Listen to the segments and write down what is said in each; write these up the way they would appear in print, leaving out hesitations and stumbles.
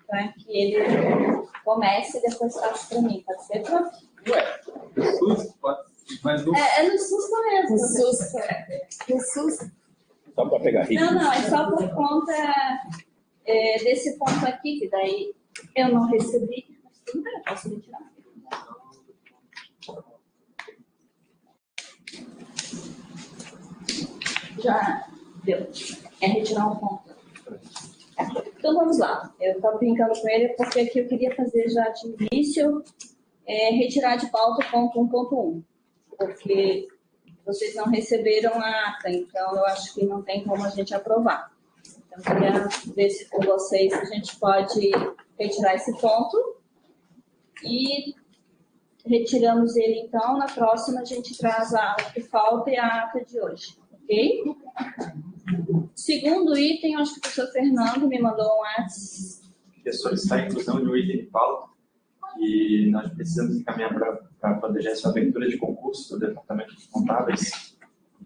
para que ele comece e depois passe para mim. Pode ser, prof? Ué, no SUS, pode. Mas no... É no SUS mesmo. No SUS. No SUS. Só para pegar ritmo. Não, é só por conta desse ponto aqui, que daí eu não recebi. Mas tudo bem, eu posso retirar. Já deu. É retirar um ponto. Então vamos lá. Eu estava brincando com ele porque aqui eu queria fazer já de início retirar de pauta o ponto 1.1, porque vocês não receberam a ata, então eu acho que não tem como a gente aprovar. Então eu queria ver se com vocês a gente pode retirar esse ponto e retiramos ele então. Na próxima a gente traz a ata que falta e a ata de hoje, ok? Segundo item, acho que o professor Fernando me mandou um WhatsApp. Que é solicitar a inclusão de um item de pauta e nós precisamos encaminhar para a PADEGES a abertura de concurso do Departamento de Contábeis.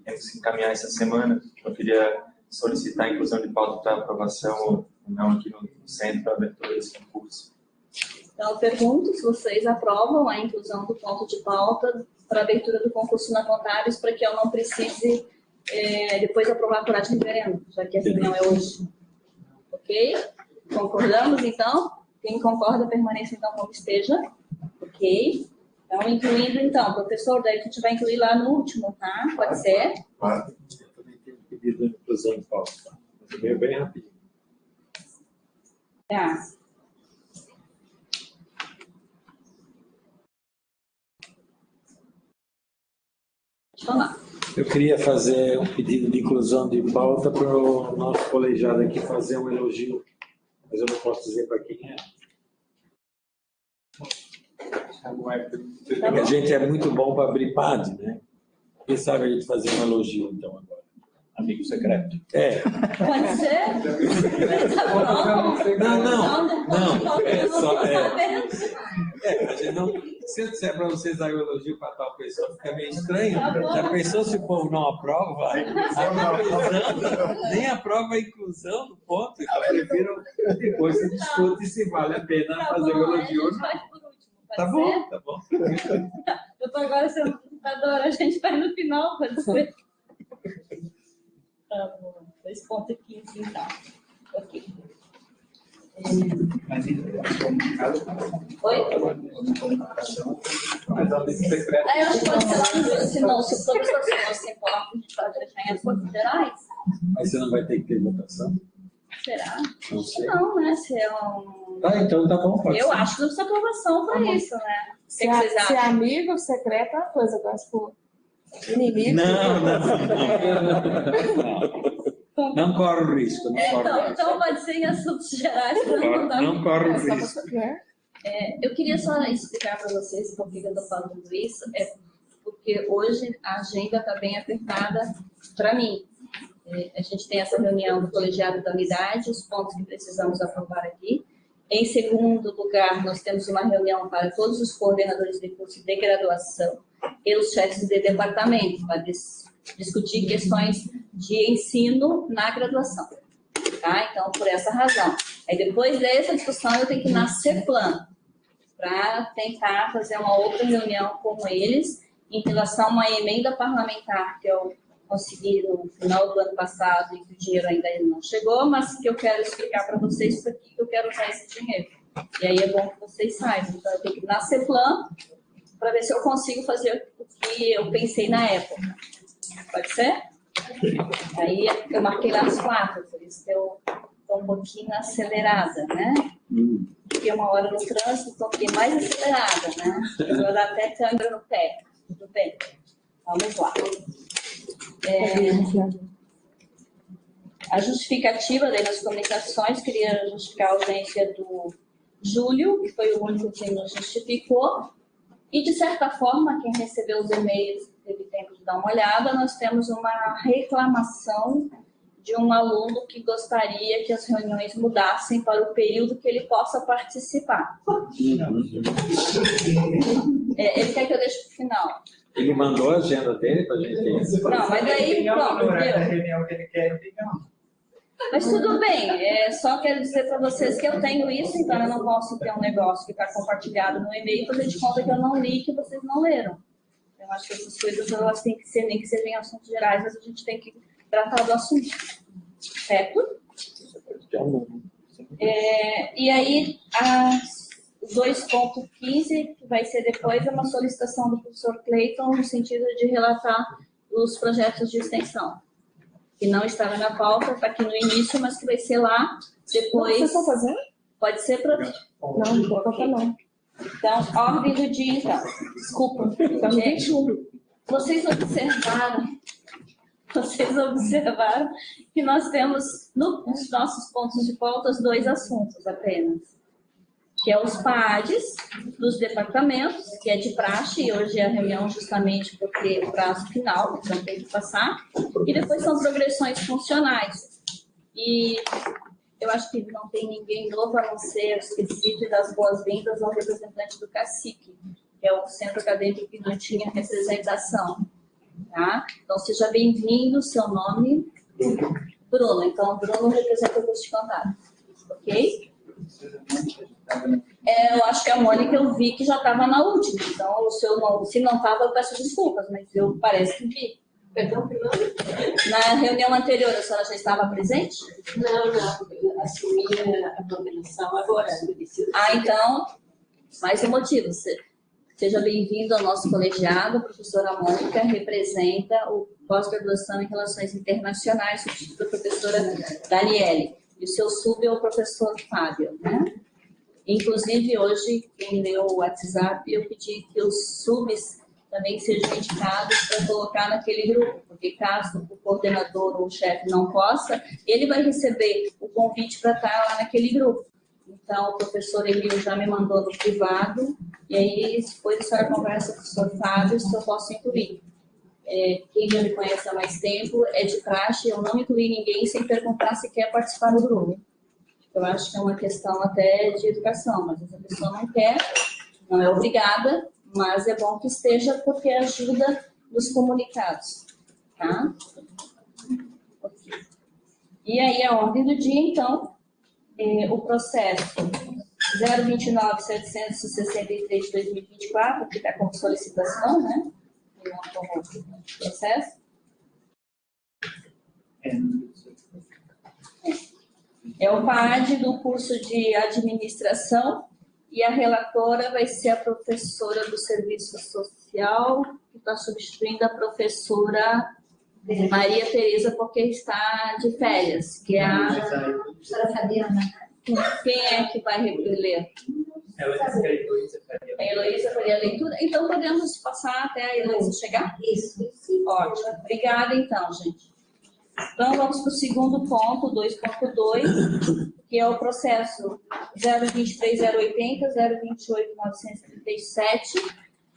Temos que encaminhar essa semana. Eu queria solicitar a inclusão de pauta para aprovação ou não aqui no centro para a abertura desse concurso. Então, eu pergunto se vocês aprovam a inclusão do ponto de pauta para a abertura do concurso na Contábeis, para que eu não precise depois aprovar por ato de referendo, já que a reunião é hoje. Ok? Concordamos, então? Quem concorda, permaneça, então, como esteja. Ok? Então, incluindo, então, professor, daí a gente vai incluir lá no último, tá? Pode ser? Claro. Eu também tenho pedido de inclusão de pauta. Mas é bem rapidinho. Tá. Deixa eu falar. Eu queria fazer um pedido de inclusão de pauta para o nosso colegiado aqui fazer um elogio, mas eu não posso dizer para quem é. Porque a gente é muito bom para abrir PAD, né? Quem sabe a gente fazer um elogio, então, agora. Amigo secreto. Pode ser? Não. É só. A gente não, se eu disser para vocês dar um elogio para tal pessoa, fica meio estranho. Já pensou se o povo não aprova? Nem aprova a inclusão do ponto. Eu prefiro depois se discute se vale a pena fazer o elogio ou não. Tá bom. Eu tô agora sendo computadora, a gente vai no final, pode ser? Tá bom. 2,15 então. Ok. Mas Oi? Mas a lista secreta. Aí eu acho que pode ser lá no se não, se o professor não se importa, a gente pode deixar em as forças gerais. Mas você não vai ter que ter votação? Será? Não sei. Não, né? Se é um... Tá, então tá bom. Pode Eu ser. acho que não precisa aprovação para isso, né? O que vocês Se é acham? amigo, secreto é uma coisa. Agora, tipo, inimigo. Não corre o risco. Então pode ser em assuntos gerais. Não corre o risco. Eu queria só explicar para vocês por que eu estou falando isso. É porque hoje a agenda está bem apertada para mim. A gente tem essa reunião do colegiado da unidade, os pontos que precisamos aprovar aqui. Em segundo lugar, nós temos uma reunião para todos os coordenadores de curso de graduação e os chefes de departamento, para discutir questões de ensino na graduação. Tá? Então, por essa razão. Aí, depois dessa discussão, eu tenho que ir na CEPLAN para tentar fazer uma outra reunião com eles em relação a uma emenda parlamentar que eu consegui no final do ano passado e que o dinheiro ainda não chegou, mas que eu quero explicar para vocês para que eu quero usar esse dinheiro. E aí é bom que vocês saibam. Então, eu tenho que ir na CEPLAN para ver se eu consigo fazer o que eu pensei na época. Pode ser? Aí eu marquei lá as 4, por isso que eu estou um pouquinho acelerada, né? Fiquei uma hora no trânsito, estou aqui mais acelerada, né? Vou dar até câmera no pé. Tudo bem? Vamos lá. A justificativa daí nas comunicações, queria justificar a ausência do Júlio, que foi o único que nos justificou, e de certa forma, quem recebeu os e-mails teve tempo de dar uma olhada, nós temos uma reclamação de um aluno que gostaria que as reuniões mudassem para o período que ele possa participar. Ele quer que eu deixe para o final. Ele mandou a agenda dele para a gente. Não, mas daí, pronto, a reunião que ele quer, não. Mas tudo bem, só quero dizer para vocês que eu tenho isso, então eu não posso ter um negócio que está compartilhado no e-mail e fazer de conta que eu não li e que vocês não leram. Eu acho que essas coisas elas têm que ser, nem que sejam assuntos gerais, mas a gente tem que tratar do assunto. Certo? E aí, a 2.15, que vai ser depois, é uma solicitação do professor Clayton no sentido de relatar os projetos de extensão, que não estava na pauta, está aqui no início, mas que vai ser lá depois. Vocês estão fazendo? Pode ser para... Não, não vou contar não. Então, ordem do dia, então. Desculpa. Estamos no 21. Vocês observaram que nós temos nos nossos pontos de pauta 2 assuntos apenas, que é os PADs dos departamentos, que é de praxe, e hoje é a reunião justamente porque é o prazo final, então tem que passar, e depois são progressões funcionais. E eu acho que não tem ninguém novo a não ser o esquecido e das boas-vindas ao representante do CACIC, que é o centro acadêmico que não tinha representação. Tá? Então, seja bem-vindo, seu nome? Bruno. Então, Bruno representa o curso de contato. Ok? Eu acho que a Mônica eu vi que já estava na última. Então, o seu nome, se não estava, eu peço desculpas, mas eu parece que vi. Perdão, perdão? Na reunião anterior, a senhora já estava presente? Não, eu assumi a nomeação agora. Então, mais um motivo. Seja bem-vindo ao nosso colegiado. A professora Mônica representa o pós-graduação em Relações Internacionais, substituto da professora Daniele. E o seu sub é o professor Fábio, né? Inclusive, hoje, quem leu o WhatsApp, eu pedi que os subs também sejam indicados para colocar naquele grupo, porque caso o coordenador ou o chefe não possa, ele vai receber o convite para estar lá naquele grupo. Então, o professor Emílio já me mandou no privado, e aí depois a senhora conversa com o professor Fábio se eu posso incluir. Quem já me conhece há mais tempo, é de praxe, eu não incluí ninguém sem perguntar se quer participar do grupo. Eu acho que é uma questão até de educação, mas se a pessoa não quer, não é obrigada, mas é bom que esteja porque ajuda nos comunicados. Tá? Okay. E aí, a ordem do dia, então, o processo 029.763 de 2024, que está como solicitação, né? E não como processo. É o PAD do curso de administração e a relatora vai ser a professora do serviço social, que está substituindo a professora Maria Tereza, porque está de férias, que é a professora Fabiana. Quem é que vai ler? A Heloísa faria a leitura. Então, podemos passar até a Heloísa chegar? Isso. Ótimo. Obrigada, então, gente. Então, vamos para o segundo ponto, 2.2, que é o processo 023.080, 028.937,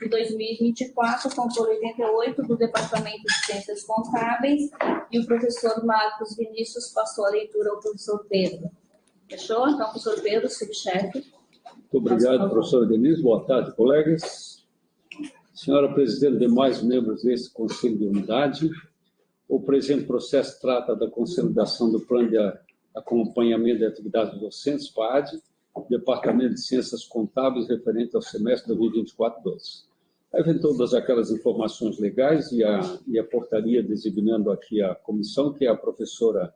de 2024, controle 88 do Departamento de Ciências Contábeis, e o professor Marcos Vinícius passou a leitura ao professor Pedro. Fechou? Então, professor Pedro, subchefe. Muito obrigado, professora Denise. Boa tarde, colegas. Senhora presidente e demais membros desse Conselho de Unidade, o presente processo trata da consolidação do plano de acompanhamento de atividades docentes, PAD, Departamento de Ciências Contábeis, referente ao semestre 2024-12. Aí vem todas aquelas informações legais e a portaria designando aqui a comissão, que é a professora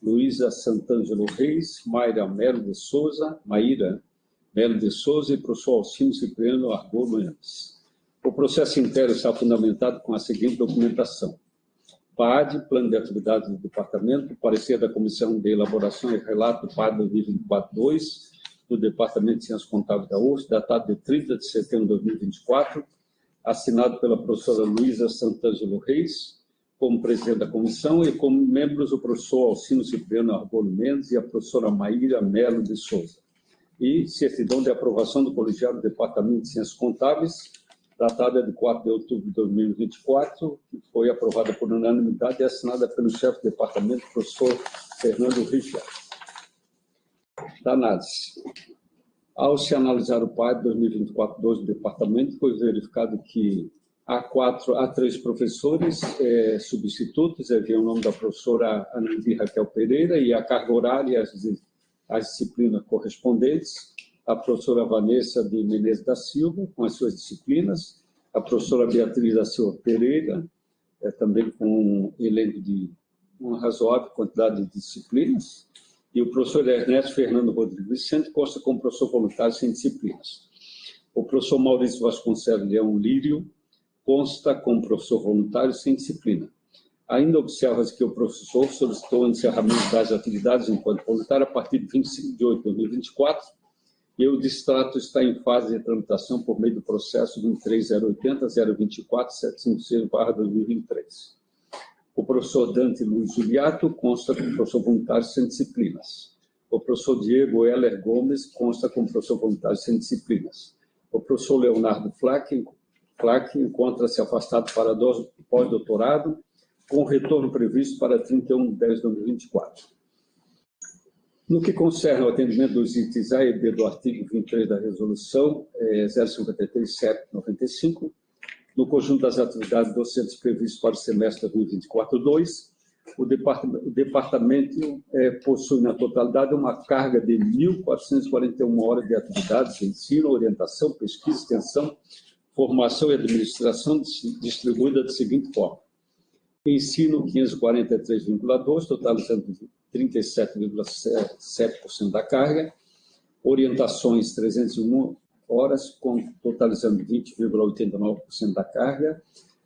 Luísa Santângelo Reis, Maíra Melo de Souza e professor Alcino Cipriano Argolo Mendes. O processo inteiro está fundamentado com a seguinte documentação: PAD, Plano de Atividades do Departamento, parecer da Comissão de Elaboração e Relato do PAD 2024-2, do Departamento de Ciências Contábeis da UFRGS, datado de 30 de setembro de 2024, assinado pela professora Luísa Santângelo Reis, como presidente da comissão, e como membros o professor Alcino Cipriano Argolo Mendes e a professora Maíra Melo de Souza. E certidão de aprovação do colegiado do Departamento de Ciências Contábeis, datada de 4 de outubro de 2024, que foi aprovada por unanimidade e assinada pelo chefe do departamento, professor Fernando Richard. Da análise. Ao se analisar o PAD 2024-12 do departamento, foi verificado que Há 3 professores substitutos, havia o nome da professora Anandi Raquel Pereira e a carga horária, as disciplinas correspondentes, a professora Vanessa de Menezes da Silva, com as suas disciplinas, a professora Beatriz da Silva Pereira, também com um elenco de uma razoável quantidade de disciplinas, e o professor Ernesto Fernando Rodrigues Vicente consta como professor voluntário sem disciplinas. O professor Maurício Vasconcelos Leão Lírio consta como professor voluntário sem disciplina. Ainda observa-se que o professor solicitou o encerramento das atividades enquanto voluntário a partir de 25 de 8 de 2024 e o distrato está em fase de tramitação por meio do processo 23080-024-756/2023. O professor Dante Luiz Juliato consta como professor voluntário sem disciplinas. O professor Diego Heller Gomes consta como professor voluntário sem disciplinas. O professor Leonardo Flack encontra-se afastado para pós-doutorado, com retorno previsto para 31 de 10 de 2024. No que concerne ao atendimento dos itens A e B do artigo 23 da Resolução 053/795, no conjunto das atividades docentes previstas para o semestre 2024-2, o departamento possui, na totalidade, uma carga de 1.441 horas de atividades de ensino, orientação, pesquisa, extensão, formação e administração distribuída da seguinte forma. Ensino 543,2, totalizando 37,7% da carga. Orientações 301 horas, totalizando 20,89% da carga.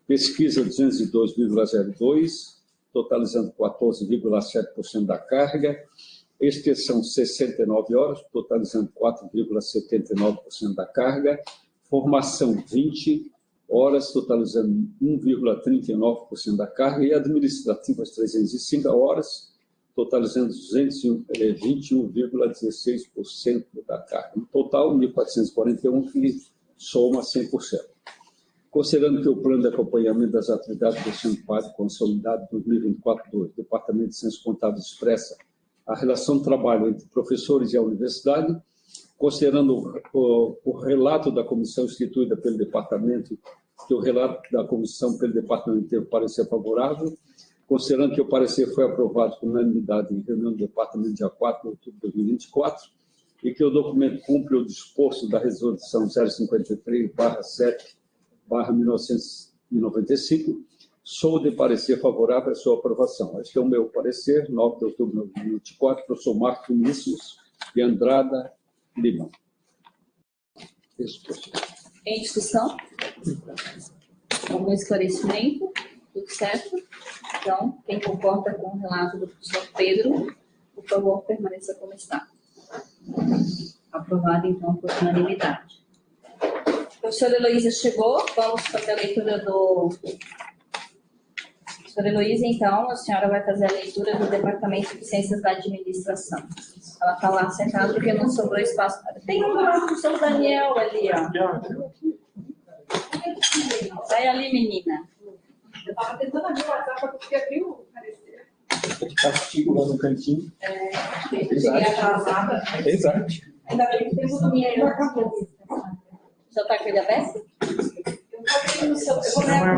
Pesquisa 202,02, totalizando 14,7% da carga. Extensão 69 horas, totalizando 4,79% da carga. Formação 20 horas, totalizando 1,39% da carga, e administrativas 305 horas, totalizando 21,16% da carga. No total, 1.441, que soma 100%. Considerando que o plano de acompanhamento das atividades do Ensino Básico consolidado 2024-2, Departamento de Ciências Contábeis expressa a relação de trabalho entre professores e a universidade, considerando o relato da comissão instituída pelo departamento, que o relato da comissão pelo departamento teve parecer favorável, considerando que o parecer foi aprovado por unanimidade em reunião do departamento dia 4 de outubro de 2024 e que o documento cumpre o disposto da resolução 053/7/1995, sou de parecer favorável à sua aprovação. Este é o meu parecer, 9 de outubro de 2024, professor Marcos Vinícius de Andrada Lima. Em discussão? Algum esclarecimento? Tudo certo? Então, quem concorda com o relato do professor Pedro, por favor, permaneça como está. Aprovado, então, por unanimidade. A professora Heloísa chegou, vamos fazer a leitura do... Professora Heloísa, então, a senhora vai fazer a leitura do Departamento de Ciências da Administração. Ela está lá sentada porque não sobrou espaço. Tem um lá do professor Daniel ali, ó. Sai ali, menina. Eu estava tentando abrir o WhatsApp para conseguir abrir o parecer. De castigo lá no cantinho. Eu cheguei atrasada. Exato. Ainda bem que tem o dinheiro na cabeça. O senhor está com ele aberto? Eu vou ler no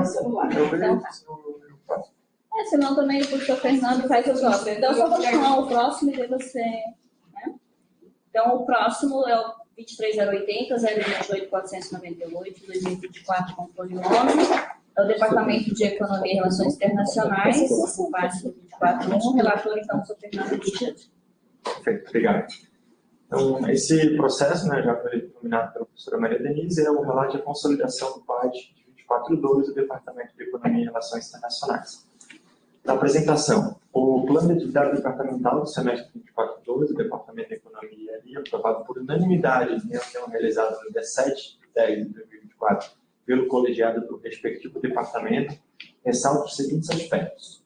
celular. Então tá. Senão também o professor Fernando faz os outros. Então, eu só vou chamar o próximo e daí você... Né? Então, o próximo é o 23080-028-498, 2024, controle 11. É o Departamento de Economia e Relações Internacionais, parte 24.1. Relator, então, o professor Fernando Richard. Perfeito, obrigado. Então, esse processo, né, já foi nominado pela professora Maria Denise, é o relato de consolidação do PAD de 24.2 do Departamento de Economia e Relações Internacionais. Na apresentação, o plano de atividade departamental do semestre 24-2 do Departamento de Economia e Engenharia, aprovado por unanimidade em reunião realizada no dia 7 de 10 de 2024 pelo colegiado do respectivo departamento, ressalta os seguintes aspectos.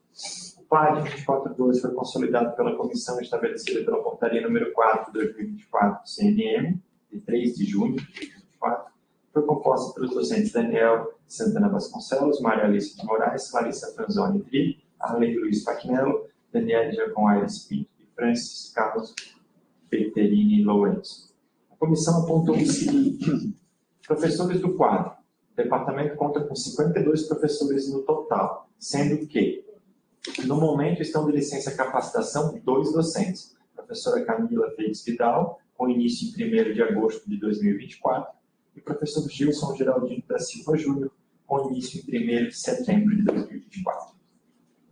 O PAD 24.2 foi consolidado pela comissão estabelecida pela portaria número 4 de 2024 CNM, de 3 de junho de 2024, foi composta pelos docentes Daniel Santana Vasconcelos, Maria Alice de Moraes, Clarissa Franzoni Tri, Arley Luiz Paquinello, Daniel Giacom Aires Pinto e Francis Carlos Peterini Lourenço. A comissão apontou o seguinte: professores do quadro departamento conta com 52 professores no total, sendo que, no momento, estão de licença capacitação 2 docentes. A professora Camila Félix Vidal, com início em 1º de agosto de 2024, e o professor Gilson Geraldino da Silva Júnior, com início em 1º de setembro de 2024.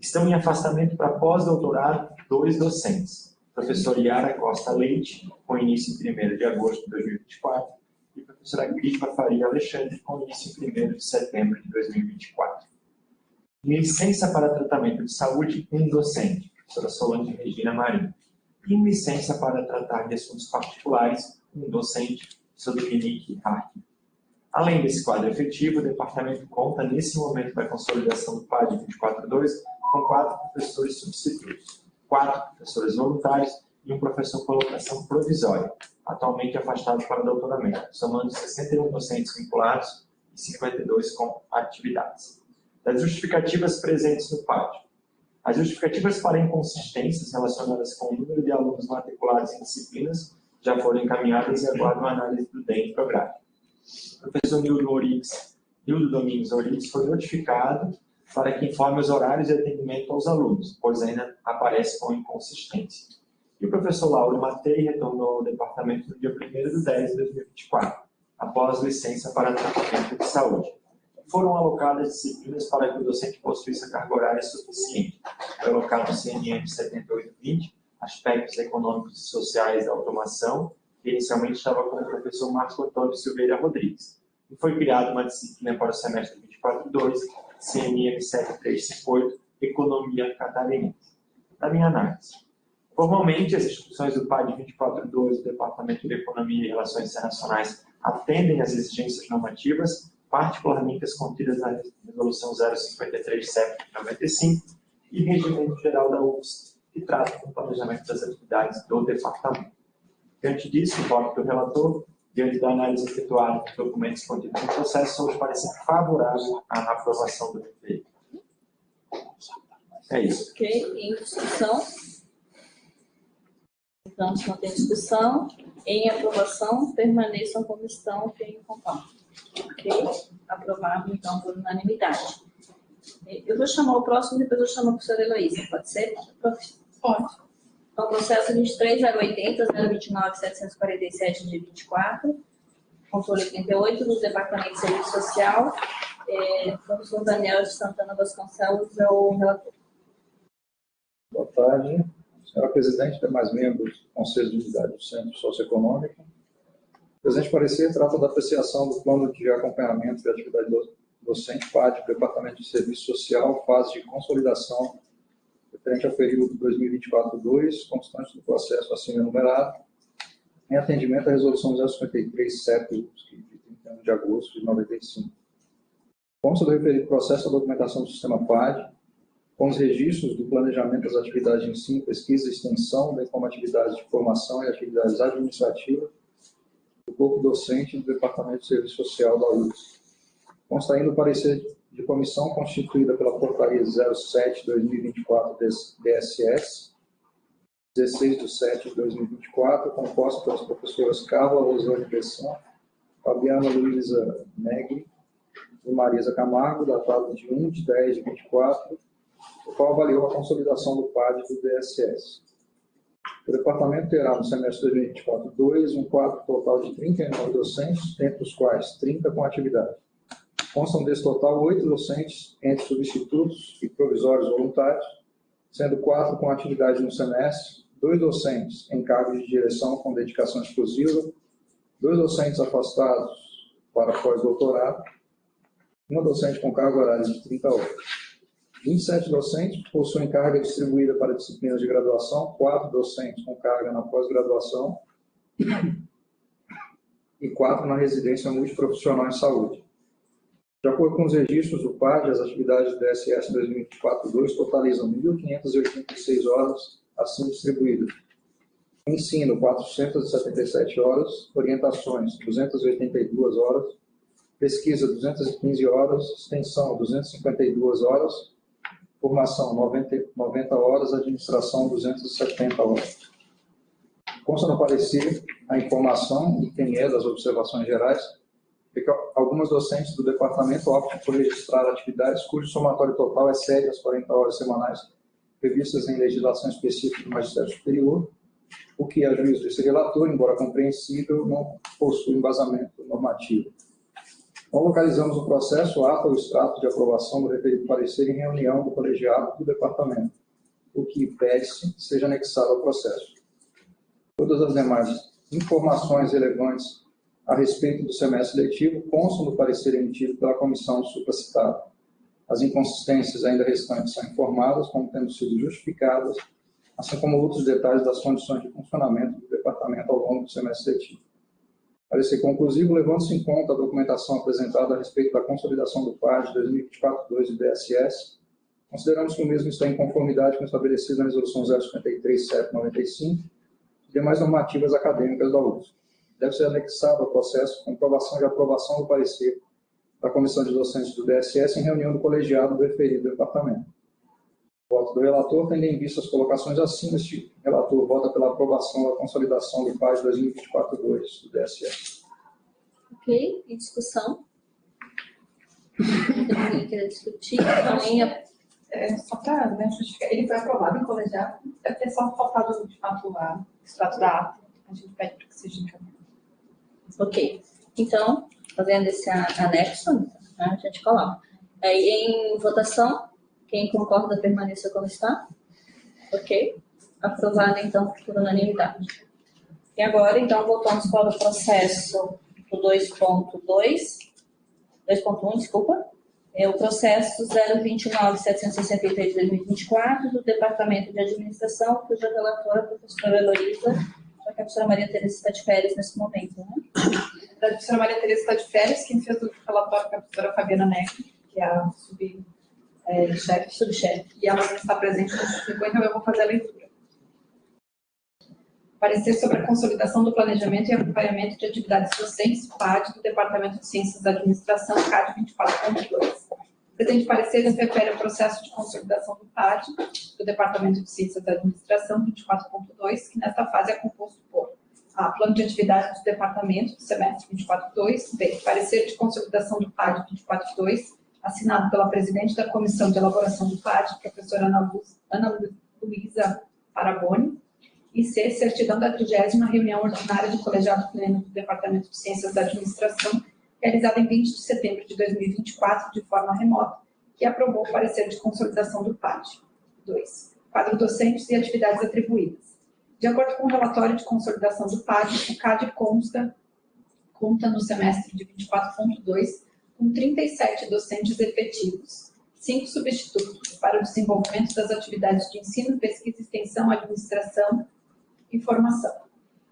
Estão em afastamento para pós-doutorado 2 docentes. Professora Yara Costa Leite, com início em 1º de agosto de 2024, e professora Grifa Faria Alexandre, com início em 1º de setembro de 2024. Em licença para tratamento de saúde, 1 docente, professora Solange Regina Marinho. Em licença para tratar de assuntos particulares, 1 docente, professor Dominique Hart. Além desse quadro efetivo, o departamento conta, nesse momento da consolidação do PAD 242, com 4 professores substitutos, 4 professores voluntários e um professor com colocação provisória, atualmente afastado para doutoramento, somando 61 docentes vinculados e 52 com atividades. Das justificativas presentes no PAD. As justificativas para inconsistências relacionadas com o número de alunos matriculados em disciplinas já foram encaminhadas e aguardam a análise do DEM Programa. O professor Nildo Domingos Orix foi notificado para que informe os horários de atendimento aos alunos, pois ainda aparece com inconsistência. E o professor Lauro Matei retornou ao departamento no dia 1º de 10 de 2024, após licença para tratamento de saúde. Foram alocadas disciplinas para que o docente possuísse a carga horária suficiente. Foi alocado o CNM 7820, Aspectos Econômicos e Sociais da Automação, que inicialmente estava com o professor Marcos Antônio Silveira Rodrigues. E foi criada uma disciplina para o semestre 24-2, CNM 7358, Economia Catarinense. Da minha análise. Formalmente, as instruções do PAD 24.2 do Departamento de Economia e Relações Internacionais atendem às exigências normativas, particularmente as contidas na Resolução 053/95 e Regimento Geral da UFS, que trata do planejamento das atividades do Departamento. Diante disso, o voto do relator, diante da análise efetuada dos documentos contidos no processo, somos parecer favorável à aprovação do referido. É isso. Ok, em discussão. Então, se não tem discussão, em aprovação, permaneçam como estão, quem concorda. Ok? Aprovado, então, por unanimidade. Eu vou chamar o próximo, depois eu chamo a professora Heloísa, pode ser? Pode. Então, processo 23.080.029.747 de 24, controle 88, do Departamento de Serviço Social. O professor Daniel de Santana Vasconcelos é o relator. Boa tarde. Senhora Presidente, demais membros do Conselho de Unidade do Centro Socioeconômico. O presente parecer trata da apreciação do plano de acompanhamento de atividade docente PAD do Departamento de Serviço Social, fase de consolidação, referente ao período 2024-2, constante do processo acima enumerado, em atendimento à Resolução 053, CEP, de 31 de agosto de 95. Consta do referido processo a documentação do sistema PAD, com os registros do planejamento das atividades de ensino, pesquisa e extensão, bem como atividades de formação e atividades administrativas do corpo docente do Departamento de Serviço Social da UFS. Consta ainda o parecer de comissão constituída pela Portaria 07/2024 DSS, 16/7/2024, composta pelas professoras Carla Rosane Besson, Fabiana Luiza Negri e Marisa Camargo, datado de 1/10/24, o qual avaliou a consolidação do PAD do DSS. O departamento terá, no semestre 2024-2, um quadro total de 39 docentes, entre os quais 30 com atividade. Constam desse total 8 docentes, entre substitutos e provisórios voluntários, sendo 4 com atividade no semestre, 2 docentes em cargos de direção com dedicação exclusiva, 2 docentes afastados para pós-doutorado, 1 docente com carga horária de 30 horas. 27 docentes possuem carga distribuída para disciplinas de graduação, 4 docentes com carga na pós-graduação e 4 na residência multiprofissional em saúde. De acordo com os registros do PAD, as atividades do DSS 2024-2 totalizam 1.586 horas assim distribuídas. Ensino, 477 horas, orientações, 282 horas, pesquisa, 215 horas, extensão, 252 horas, formação, 90 horas, administração, 270 horas. Consta no parecer a informação, item E das observações gerais, é que algumas docentes do departamento optam por registrar atividades cujo somatório total excede as 40 horas semanais previstas em legislação específica do Magistério Superior, o que, a juízo desse relator, embora compreensível, não possui embasamento normativo. Então, localizamos o processo, ata ou extrato de aprovação do referido parecer em reunião do colegiado do departamento, o que pede-se seja anexado ao processo. Todas as demais informações relevantes a respeito do semestre letivo constam no parecer emitido pela comissão supracitada. As inconsistências ainda restantes são informadas como tendo sido justificadas, assim como outros detalhes das condições de funcionamento do departamento ao longo do semestre letivo. Parecer conclusivo, levando-se em conta a documentação apresentada a respeito da consolidação do PAD 2024-2 e DSS, consideramos que o mesmo está em conformidade com o estabelecido na Resolução 053/795 e demais normativas acadêmicas da UFSC. Deve ser anexado ao processo comprovação de aprovação do parecer da Comissão de Docentes do DSS em reunião do colegiado do referido departamento. O voto do relator, tendo em vista as colocações acima, este relator vota pela aprovação da consolidação do PAD 2024-2 do DSS. Ok, em discussão. Alguém quer discutir? Só para justificar, ele foi aprovado em colegiado, deve ter só faltado, de fato, o extrato da ata. A gente pede para que seja encaminhado. Ok, então, fazendo esse anexo, né, a gente coloca. Aí, em votação, quem concorda permaneça como está? Ok, aprovado, então, por unanimidade. E agora, então, voltamos para o processo do 2.1, desculpa. É o processo 029.763 de 2024 do Departamento de Administração, cuja relatora é a professora Heloísa, só que a professora Maria Tereza está de férias nesse momento, né? A professora Maria Tereza está de férias, quem fez o relatório é a professora Fabiana Neck, que é a subchefe, e ela não está presente no 50, então eu vou fazer a leitura. Parecer sobre a consolidação do planejamento e acompanhamento de atividades docentes, PAD, do Departamento de Ciências da Administração, CAD 24.2. O presente parecer se refere ao processo de consolidação do PAD, do Departamento de Ciências da Administração 24.2, que nesta fase é composto por A. Plano de atividades do Departamento, do semestre 24.2. B. Parecer de consolidação do PAD 24.2, assinado pela presidente da Comissão de Elaboração do PAD, professora Ana Luísa Paraboni. E C. Certidão da 30ª reunião ordinária do colegiado pleno do Departamento de Ciências da Administração, realizada em 20 de setembro de 2024, de forma remota, que aprovou o parecer de consolidação do PAD. 2. Quadro docentes e atividades atribuídas. De acordo com o relatório de consolidação do PAD, o CAD conta no semestre de 24.2 com 37 docentes efetivos, 5 substitutos para o desenvolvimento das atividades de ensino, pesquisa, extensão, administração e formação.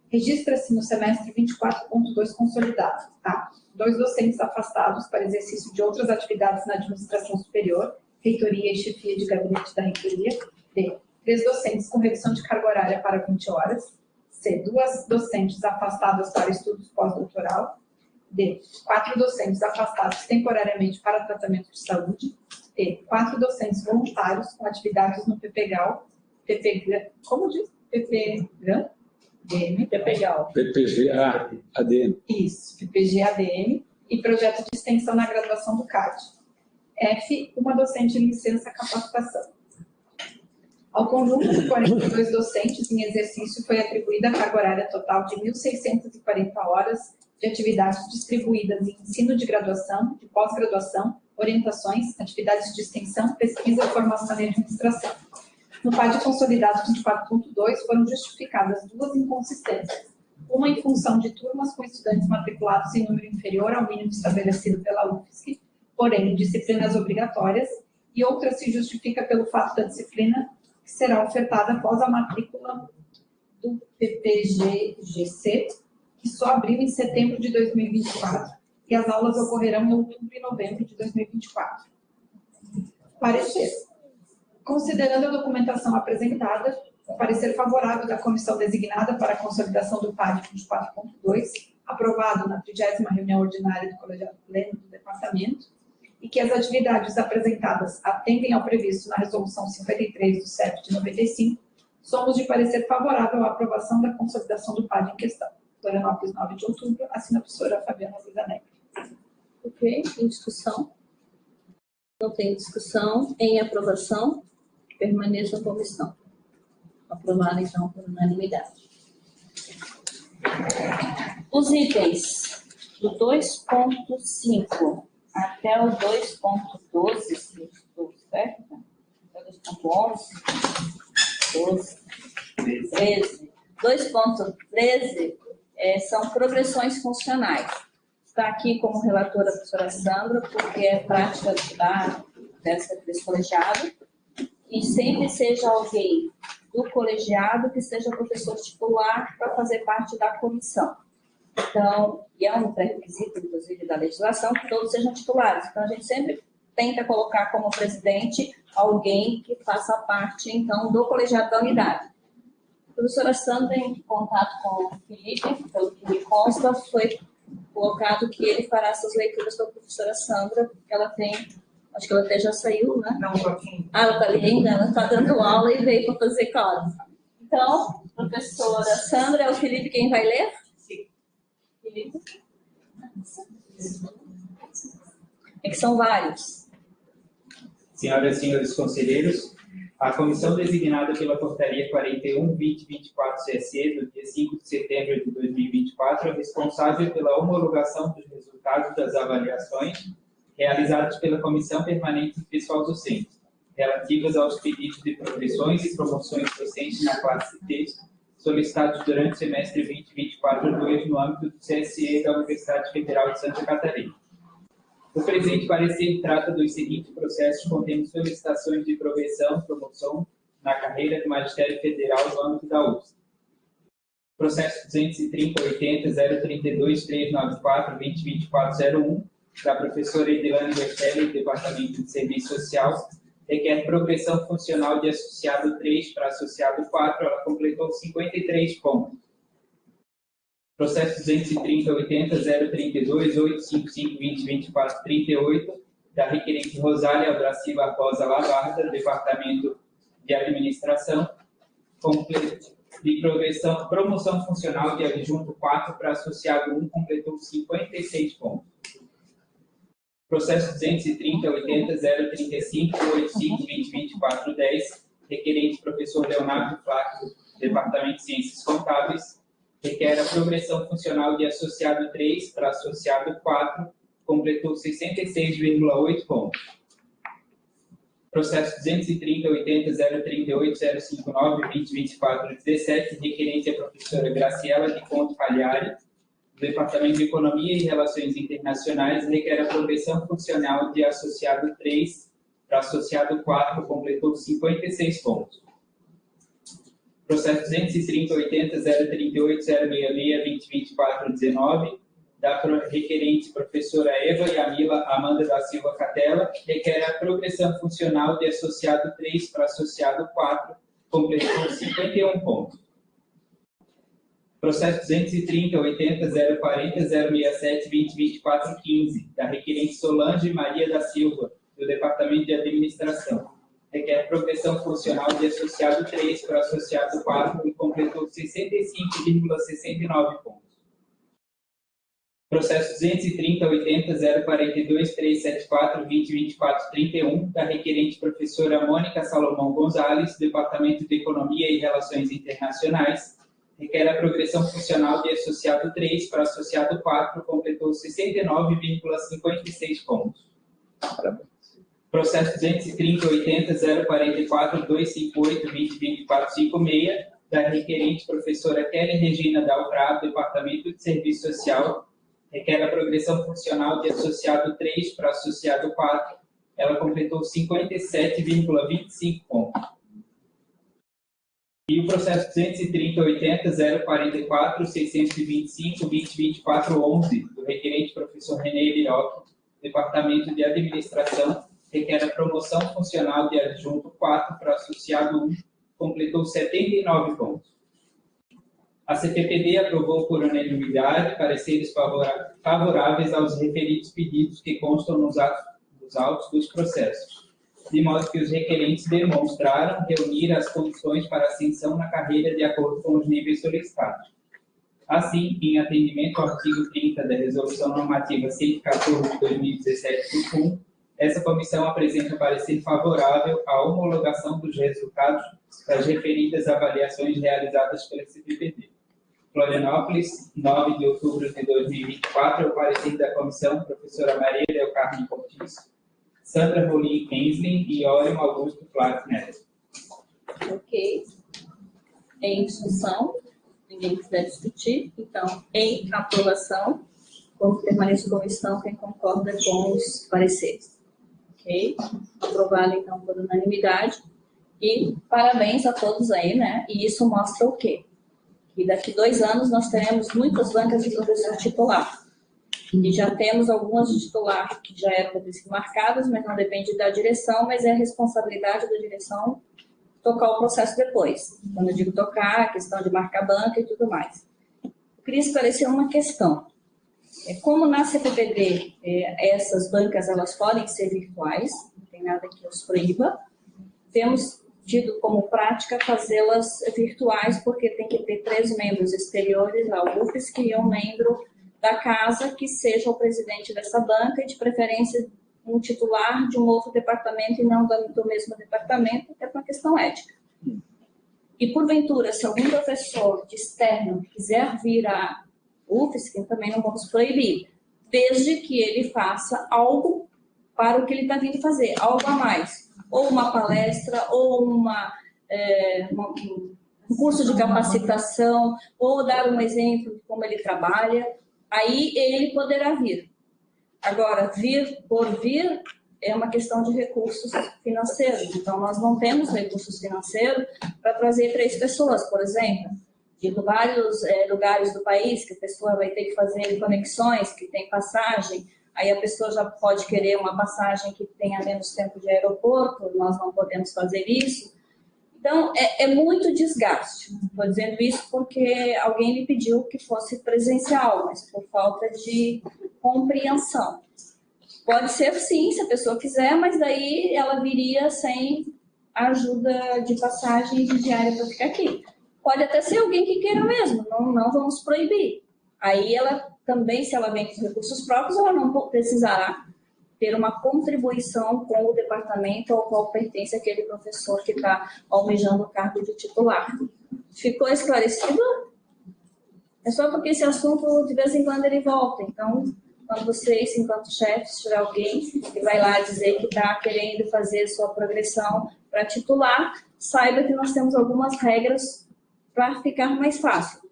Registra-se no semestre 24.2 consolidado. A. 2 docentes afastados para exercício de outras atividades na administração superior, reitoria e chefia de gabinete da reitoria. B. 3 docentes com redução de carga horária para 20 horas. C. 2 docentes afastadas para estudos pós-doutoral. D. 4 docentes afastados temporariamente para tratamento de saúde. E. 4 docentes voluntários com atividades no PPGAL, como diz? PPGAM? PPGAL. PPG-ADM. Isso, PPG-ADM e projeto de extensão na graduação do CAD. F. Uma docente em licença capacitação. Ao conjunto de 42 docentes em exercício foi atribuída a carga horária total de 1.640 horas de atividades distribuídas em ensino de graduação, de pós-graduação, orientações, atividades de extensão, pesquisa, formação e administração. No PAD consolidado 24.2 foram justificadas 2 inconsistências. Uma em função de turmas com estudantes matriculados em número inferior ao mínimo estabelecido pela UFSC, porém disciplinas obrigatórias, e outra se justifica pelo fato da disciplina que será ofertada após a matrícula do PPG-GC, que só abriu em setembro de 2024, e as aulas ocorrerão em outubro e novembro de 2024. Parecer. Considerando a documentação apresentada, o parecer favorável da comissão designada para a consolidação do PAD 24.2, aprovado na 30ª reunião ordinária do colegiado pleno do departamento, e que as atividades apresentadas atendem ao previsto na resolução 53 do CEP de 95, somos de parecer favorável à aprovação da consolidação do PAD em questão. Florianópolis, 9 de outubro, assina a professora Fabiana Luiza Neck. Ok, em discussão? Não tem discussão. Em aprovação, permaneça como estão. Aprovado, então, por unanimidade. Os itens do 2.5 até o 2.12, se eu estou certa, até o 2.11, 12, 13. 2.13 são progressões funcionais. Está aqui como relatora a professora Sandra, porque é prática desse colegiado, e sempre seja alguém do colegiado que seja professor titular para fazer parte da comissão. Então, e é um pré-requisito, inclusive, da legislação, que todos sejam titulares. Então, a gente sempre tenta colocar como presidente alguém que faça parte, então, do colegiado da unidade. A professora Sandra, em contato com o Felipe, pelo que me consta, foi colocado que ele fará essas leituras para a professora Sandra, porque ela tem, acho que ela até já saiu, né? Não, Joaquim. Ah, ela está ali ainda, ela está dando aula e veio para fazer causa. Então, professora Sandra, é o Felipe quem vai ler? Sim. Felipe? É que são vários. Senhoras e senhores conselheiros, a comissão designada pela Portaria 41/2024/CSE, do dia 5 de setembro de 2024, é responsável pela homologação dos resultados das avaliações realizadas pela Comissão Permanente de Pessoal Docente, relativas aos pedidos de progressões e promoções docentes na classe T, solicitados durante o semestre 2024-2 no âmbito do CSE da Universidade Federal de Santa Catarina. O presente parecer trata dos seguintes processos contendo solicitações de progressão, promoção na carreira de magistério federal no âmbito da UFSC. Processo 230.80.392.394.2024.01, da professora Edilane Bertelli, Departamento de Serviço Social, requer progressão funcional de associado 3 para associado 4, ela completou 53 pontos. Processo 230.80.032.855.2024.38, da requerente Rosália Albraci Barbosa Lavarda, Departamento de Administração, de progressão, promoção funcional de adjunto 4 para associado 1, completou 56 pontos. Processo 230.80.035.85.2024.10, requerente professor Leonardo Flávio, Departamento de Ciências Contábeis, requer a progressão funcional de associado 3 para associado 4, completou 66,8 pontos. Processo 230.80.038.059.2024.17, requerente a professora Graciela de Conto Pagliari, do Departamento de Economia e Relações Internacionais, requer a progressão funcional de associado 3 para associado 4, completou 56 pontos. Processo 230.80.038.066.2024.19, da requerente professora Eva Yamila Amanda da Silva Catela, requer a progressão funcional de associado 3 para associado 4, completou 51 pontos. Processo 230.80.040.067.2024.15, da requerente Solange Maria da Silva, do Departamento de Administração, requer progressão funcional de associado 3 para associado 4 e completou 65,69 pontos. Processo 230.80.042.374.2024.31, da requerente professora Mônica Salomão Gonzalez, Departamento de Economia e Relações Internacionais, requer a progressão funcional de associado 3 para associado 4, completou 69,56 pontos. Processo 230.80.044.258.2024.56, da requerente professora Kelly Regina Dalprado, Departamento de Serviço Social, requer a progressão funcional de associado 3 para associado 4, ela completou 57,25 pontos. E o processo 230.80.044.625.2024.11, do requerente professor René Biroc, Departamento de Administração, requer a promoção funcional de adjunto 4 para associado 1, completou 79 pontos. A CPPD aprovou por unanimidade pareceres favoráveis aos referidos pedidos que constam nos autos dos processos, de modo que os requerentes demonstraram reunir as condições para ascensão na carreira de acordo com os níveis solicitados. Assim, em atendimento ao artigo 30 da Resolução Normativa 114 de 2017 do FUM, essa comissão apresenta parecer favorável à homologação dos resultados das referidas avaliações realizadas pela CPPD. Florianópolis, 9 de outubro de 2024, é o parecer da comissão, professora Maria Del Carmen Cortiço, Sandra Rolim Enslin e Ório Augusto Flávio Neto. Ok. Em discussão, ninguém quiser discutir, então, em aprovação, como permaneço como estão, quem concorda com os pareceres. Ok? Aprovado, então, por unanimidade. E parabéns a todos aí, né? E isso mostra o quê? Que daqui 2 anos nós teremos muitas bancas de professor titular. E já temos algumas de titular que já eram marcadas, mas não depende da direção, mas é a responsabilidade da direção tocar o processo depois. Quando eu digo tocar, a questão de marcar banca e tudo mais. Eu queria esclarecer uma questão. Como na CPPD essas bancas elas podem ser virtuais, não tem nada que os proíba, temos tido como prática fazê-las virtuais, porque tem que ter 3 membros exteriores ao UFSC e um membro da casa que seja o presidente dessa banca e, de preferência, um titular de um outro departamento e não do mesmo departamento, é uma questão ética. E, porventura, se algum professor de externo quiser vir à UFSC, também não vamos proibir, desde que ele faça algo para o que ele está vindo fazer, algo a mais. Ou uma palestra, ou um curso de capacitação, ou dar um exemplo de como ele trabalha, aí ele poderá vir. Agora, vir por vir é uma questão de recursos financeiros. Então, nós não temos recursos financeiros para trazer 3 pessoas, por exemplo, de vários lugares do país, que a pessoa vai ter que fazer conexões, que tem passagem, aí a pessoa já pode querer uma passagem que tenha menos tempo de aeroporto, nós não podemos fazer isso. Então, é muito desgaste. Estou dizendo isso porque alguém me pediu que fosse presencial, mas por falta de compreensão. Pode ser sim, se a pessoa quiser, mas daí ela viria sem ajuda de passagem e de diária para ficar aqui. Pode até ser alguém que queira mesmo, não vamos proibir. Aí ela também, se ela vem com recursos próprios, ela não precisará ter uma contribuição com o departamento ao qual pertence aquele professor que está almejando o cargo de titular. Ficou esclarecido? É só porque esse assunto, de vez em quando, ele volta. Então, quando vocês, enquanto chefes, tiver alguém que vai lá dizer que está querendo fazer sua progressão para titular, saiba que nós temos algumas regras para ficar mais fácil.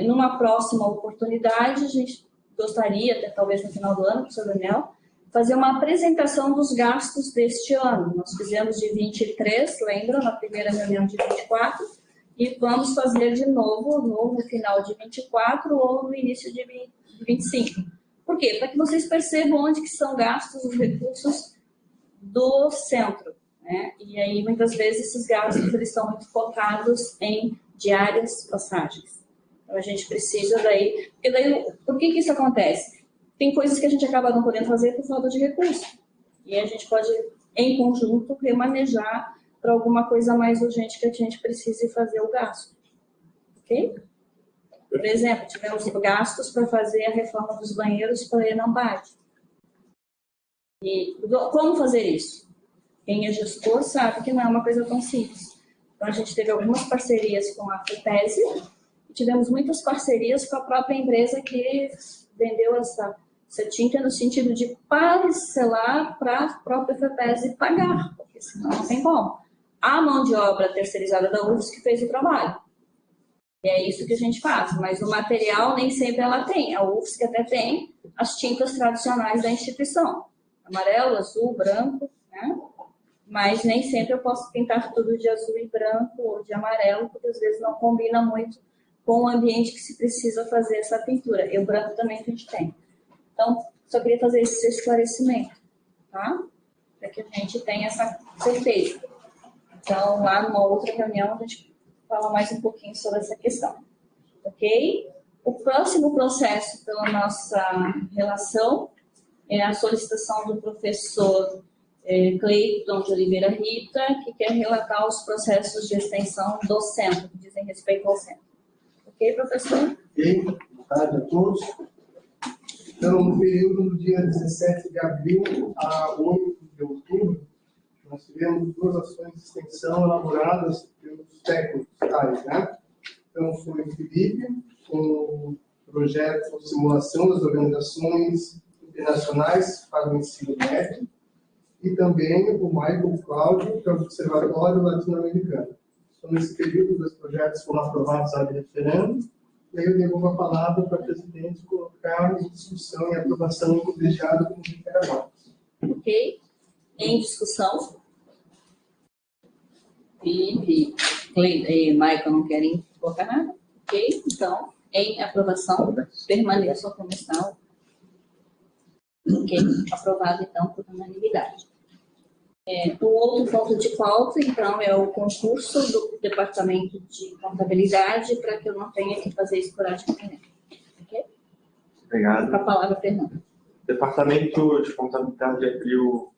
Numa próxima oportunidade, a gente gostaria, até talvez no final do ano, professor Daniel, fazer uma apresentação dos gastos deste ano. Nós fizemos de 23, lembra, na primeira reunião de 24, e vamos fazer de novo no final de 24 ou no início de 25. Por quê? Para que vocês percebam onde que são gastos os recursos do centro, né? E aí, muitas vezes, esses gastos eles são muito focados em diárias, passagens. Então, a gente precisa daí... Porque daí, por que isso acontece? Tem coisas que a gente acaba não podendo fazer por falta de recurso. E a gente pode, em conjunto, remanejar para alguma coisa mais urgente que a gente precise fazer o gasto. Ok? Por exemplo, tivemos gastos para fazer a reforma dos banheiros para Enambate. E como fazer isso? Quem é gestor sabe que não é uma coisa tão simples. Então, a gente teve algumas parcerias com a FEPESE e tivemos muitas parcerias com a própria empresa que vendeu essa tinta no sentido de parcelar para a própria FEPESE pagar, porque senão não tem como. A mão de obra terceirizada da UFSC que fez o trabalho. E é isso que a gente faz, mas o material nem sempre ela tem. A UFSC até tem as tintas tradicionais da instituição. Amarelo, azul, branco, né? Mas nem sempre eu posso pintar tudo de azul e branco ou de amarelo, porque às vezes não combina muito com o ambiente que se precisa fazer essa pintura. E o branco também a gente tem. Então, só queria fazer esse esclarecimento, tá? Para que a gente tenha essa certeza. Então, lá numa outra reunião, a gente fala mais um pouquinho sobre essa questão. Ok? O próximo processo pela nossa relação é a solicitação do professor Cleiton de Oliveira Rita, que quer relatar os processos de extensão do centro, que dizem respeito ao centro. Ok, professor? Ok, boa tarde a todos. Então, no período do dia 17 de abril a 8 de outubro, nós tivemos 2 ações de extensão elaboradas pelos técnicos tais, né? Então, foi o Felipe, com o projeto de simulação das organizações internacionais para o ensino médio, e também o Michael Cláudio, que é o Observatório Latino-Americano. Então, nesse período, os projetos foram aprovados a referendo, e aí eu devolvo a palavra para a presidente colocar em discussão e aprovação em colegiado como requer. Ok. Em discussão. Felipe e Michael não querem colocar nada? Ok. Então, em aprovação, permaneçam como estão. Ok. Aprovado, então, por unanimidade. O outro ponto de pauta, então, é o concurso do Departamento de Contabilidade, para que eu não tenha que fazer esporadicamente. Ok? Obrigado. Com a palavra, Fernando. O Departamento de Contabilidade abriu,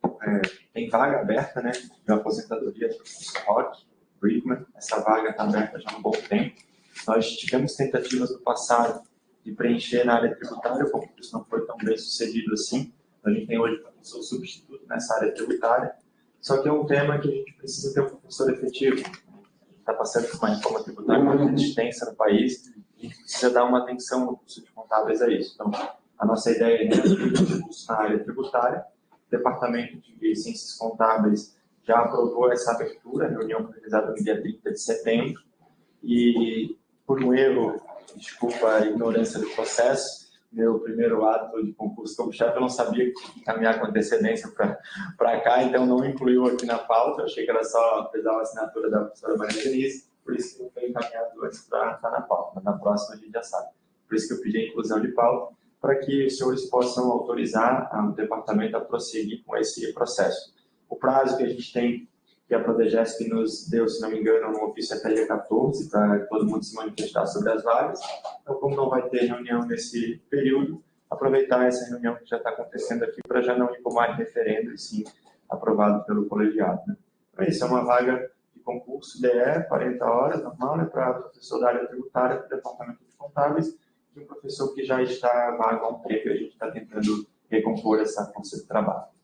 tem vaga aberta, né, de aposentadoria do professor Roque Brickman. Essa vaga está aberta já há um bom tempo. Nós tivemos tentativas no passado de preencher na área tributária, o concurso não foi tão bem sucedido assim. A gente tem hoje professor substituto nessa área tributária. Só que é um tema que a gente precisa ter um professor efetivo. A gente está passando por uma reforma tributária muito extensa no país, e a gente precisa dar uma atenção no curso de contábeis a isso. Então, a nossa ideia é abrir um curso na área tributária. O Departamento de Ciências Contábeis já aprovou essa abertura, a reunião foi realizada no dia 30 de setembro, e por um erro, desculpa a ignorância do processo, meu primeiro ato de concurso como chefe, eu não sabia que caminhar com antecedência para cá, então não incluiu aqui na pauta. Eu achei que era só precisar a assinatura da professora Maria Denise, por isso que não foi encaminhado antes para estar na pauta, mas na próxima a gente já sabe. Por isso que eu pedi a inclusão de pauta, para que os senhores possam autorizar o departamento a prosseguir com esse processo. O prazo que a gente tem, que a Prodegesp nos deu, se não me engano, no ofício até dia 14, para todo mundo se manifestar sobre as vagas. Então, como não vai ter reunião nesse período, aproveitar essa reunião que já está acontecendo aqui para já não ir para mais referendo, e sim aprovado pelo colegiado. Né? Então, isso é uma vaga de concurso DE, 40 horas, normal, né, para professor da área tributária do Departamento de Contábeis, e um professor que já está vago há um tempo, e a gente está tentando recompor essa força de trabalho.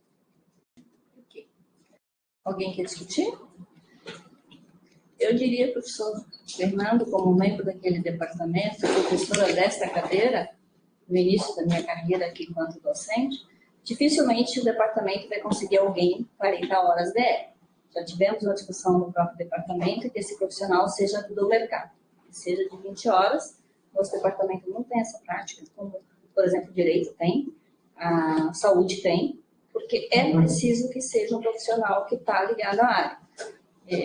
Alguém quer discutir? Eu diria, professor Fernando, como membro daquele departamento, professora desta cadeira, no início da minha carreira aqui enquanto docente, dificilmente o departamento vai conseguir alguém 40 horas DE. Já tivemos uma discussão no próprio departamento que esse profissional seja do mercado, que seja de 20 horas. Nosso departamento não tem essa prática, como, por exemplo, o direito tem, a saúde tem, porque é preciso que seja um profissional que está ligado à área.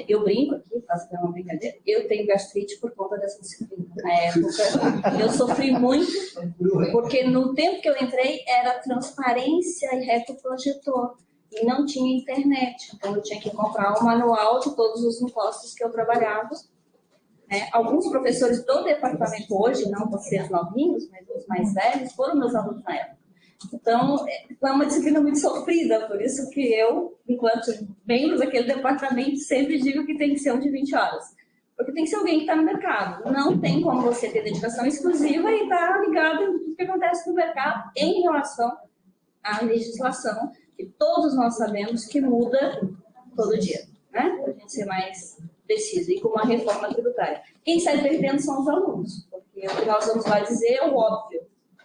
Eu brinco aqui, faço uma brincadeira, eu tenho gastrite por conta dessa disciplina. Na época, eu sofri muito, porque no tempo que eu entrei era transparência e retroprojetor, e não tinha internet. Então, eu tinha que comprar um manual de todos os impostos que eu trabalhava. Alguns professores do departamento hoje, não vocês novinhos, mas os mais velhos, foram meus alunos na época. Então, é uma disciplina muito sofrida, por isso que eu, enquanto membro daquele departamento, sempre digo que tem que ser um de 20 horas. Porque tem que ser alguém que está no mercado. Não tem como você ter dedicação exclusiva e estar ligado em tudo que acontece no mercado em relação à legislação, que todos nós sabemos que muda todo dia, né? Para a gente ser mais preciso. E com uma reforma tributária. Quem sai perdendo são os alunos, porque o que nós vamos lá dizer é o óbvio,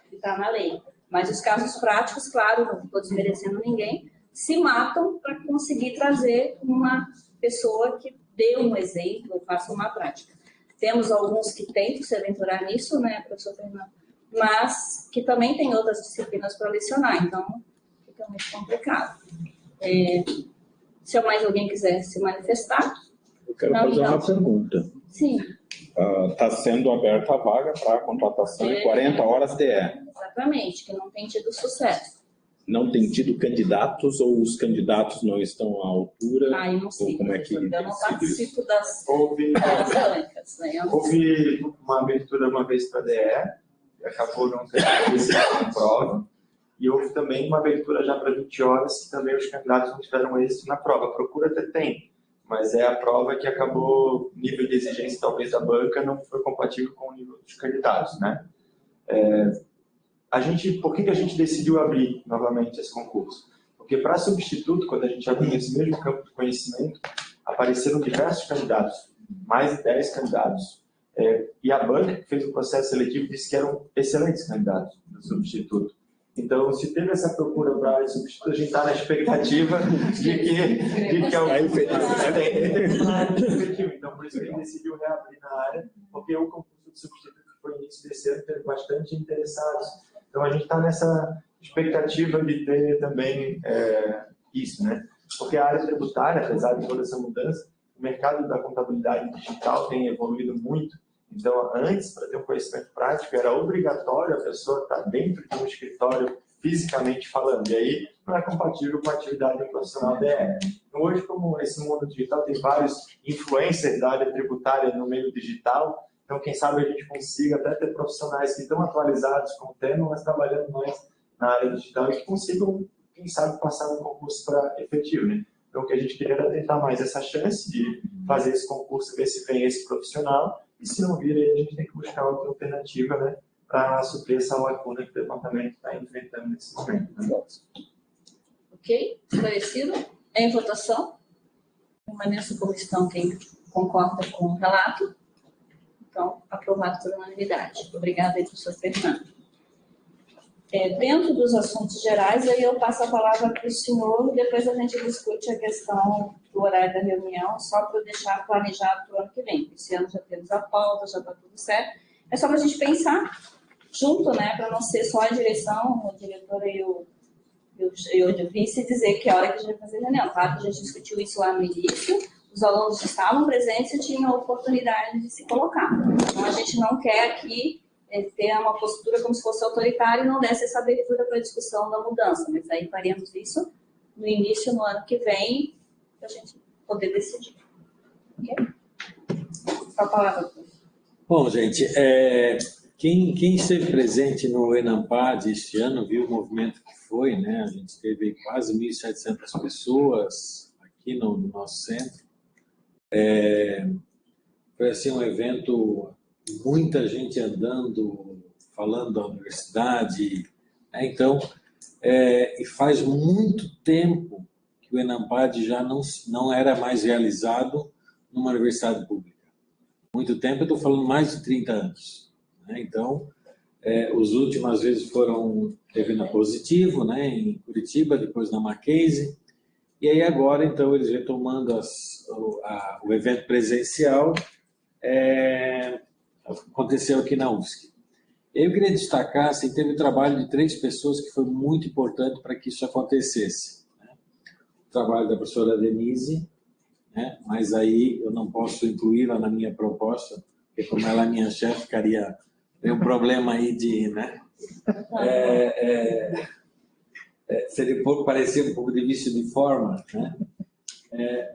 que está na lei. Mas os casos práticos, claro, não estou desmerecendo ninguém, se matam para conseguir trazer uma pessoa que dê um exemplo, faça uma prática. Temos alguns que tentam se aventurar nisso, né, professor Fernando? Mas que também tem outras disciplinas para lecionar, então fica muito complicado. Se mais alguém quiser se manifestar. Eu quero fazer uma pergunta. Sim. Está sendo aberta a vaga para contratação em 40 horas DE. Exatamente, que não tem tido sucesso. Não tem tido candidatos ou os candidatos não estão à altura? Eu não sei, como é que eu não participo das bancas. Houve uma abertura uma vez para a DE, acabou não tendo a prova, e houve também uma abertura já para 20 horas, que também os candidatos não tiveram êxito na prova. A procura até tem, mas é a prova que acabou, o nível de exigência talvez da banca não foi compatível com o nível dos candidatos, né? Por que a gente decidiu abrir novamente esse concurso? Porque para substituto, quando a gente abriu esse mesmo campo de conhecimento, apareceram diversos candidatos, mais de 10 candidatos. E a banca que fez o processo seletivo disse que eram excelentes candidatos no substituto. Então, se teve essa procura para a área de substituto, a gente está na expectativa de que alguém tenha na área de substituto. Então, por isso que a gente decidiu reabrir na área, porque o concurso de substituto que foi início desse ano teve bastante interessados. Então, a gente está nessa expectativa de ter também isso, né? Porque a área tributária, apesar de toda essa mudança, o mercado da contabilidade digital tem evoluído muito. Então, antes, para ter um conhecimento prático, era obrigatório a pessoa estar dentro de um escritório fisicamente falando. E aí, não é compatível com a atividade profissional DR. Então, hoje, como esse mundo digital tem vários influencers da área tributária no meio digital, então, quem sabe a gente consiga até ter profissionais que estão atualizados com o tema, mas trabalhando mais na área digital e que consigam, quem sabe, passar no concurso para efetivo, né? Então, o que a gente queria era tentar mais essa chance de fazer esse concurso, ver se vem esse profissional. E se não vir, aí a gente tem que buscar outra alternativa, né, para suprir essa lacuna que o departamento está enfrentando nesse momento. Né? Ok? Esclarecido? Em votação? Permaneça como estão quem concorda com o relato. Então, aprovado por unanimidade. Obrigada aí, professor Fernando. Dentro dos assuntos gerais, aí eu passo a palavra para o senhor e depois a gente discute a questão do horário da reunião, só para eu deixar planejado para o ano que vem. Esse ano já temos a pauta, já está tudo certo. É só para a gente pensar junto, né, para não ser só a direção, o diretor e o vice dizer que é a hora que a gente vai fazer a reunião. Claro que a gente discutiu isso lá no início, os alunos estavam presentes e tinham a oportunidade de se colocar. Então, a gente não quer aqui ter uma postura como se fosse autoritária e não desse essa abertura para a discussão da mudança. Mas aí faremos isso no início, no ano que vem, para a gente poder decidir. Ok? Só a palavra. Bom, gente, quem esteve presente no ENAMPAD este ano viu o movimento que foi, né? A gente teve quase 1.700 pessoas aqui no nosso centro. Foi assim um evento, muita gente andando, falando da universidade, né? Então, e faz muito tempo que o ENAMPAD já não era mais realizado numa universidade pública. Muito tempo, eu estou falando mais de 30 anos. Né? Então, as últimas vezes teve na Positivo, né? Em Curitiba, depois na Mackenzie, e aí agora, então, eles retomando o evento presencial, aconteceu aqui na UFSC. Eu queria destacar, assim, teve o trabalho de 3 pessoas que foi muito importante para que isso acontecesse. Né? O trabalho da professora Denise, né? Mas aí eu não posso incluí-la na minha proposta, porque como ela é minha chefe, tem um problema aí de... Né? Seria parecer um pouco de vício de forma, né?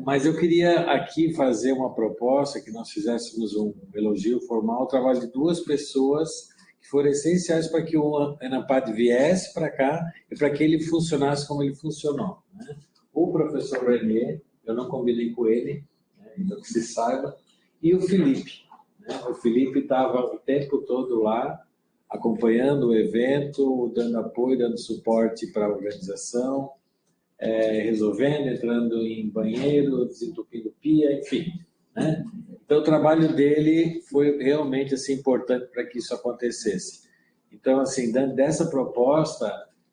Mas eu queria aqui fazer uma proposta, que nós fizéssemos um elogio formal ao trabalho de 2 pessoas que foram essenciais para que o ENAMPAD viesse para cá e para que ele funcionasse como ele funcionou. Né? O professor René, eu não combinei com ele, né? Então que se saiba, e o Felipe. Né? O Felipe estava o tempo todo lá, acompanhando o evento, dando apoio, dando suporte para a organização, resolvendo, entrando em banheiro, desentupindo pia, enfim. Né? Então, o trabalho dele foi realmente assim, importante para que isso acontecesse. Então, assim, dentro dessa proposta,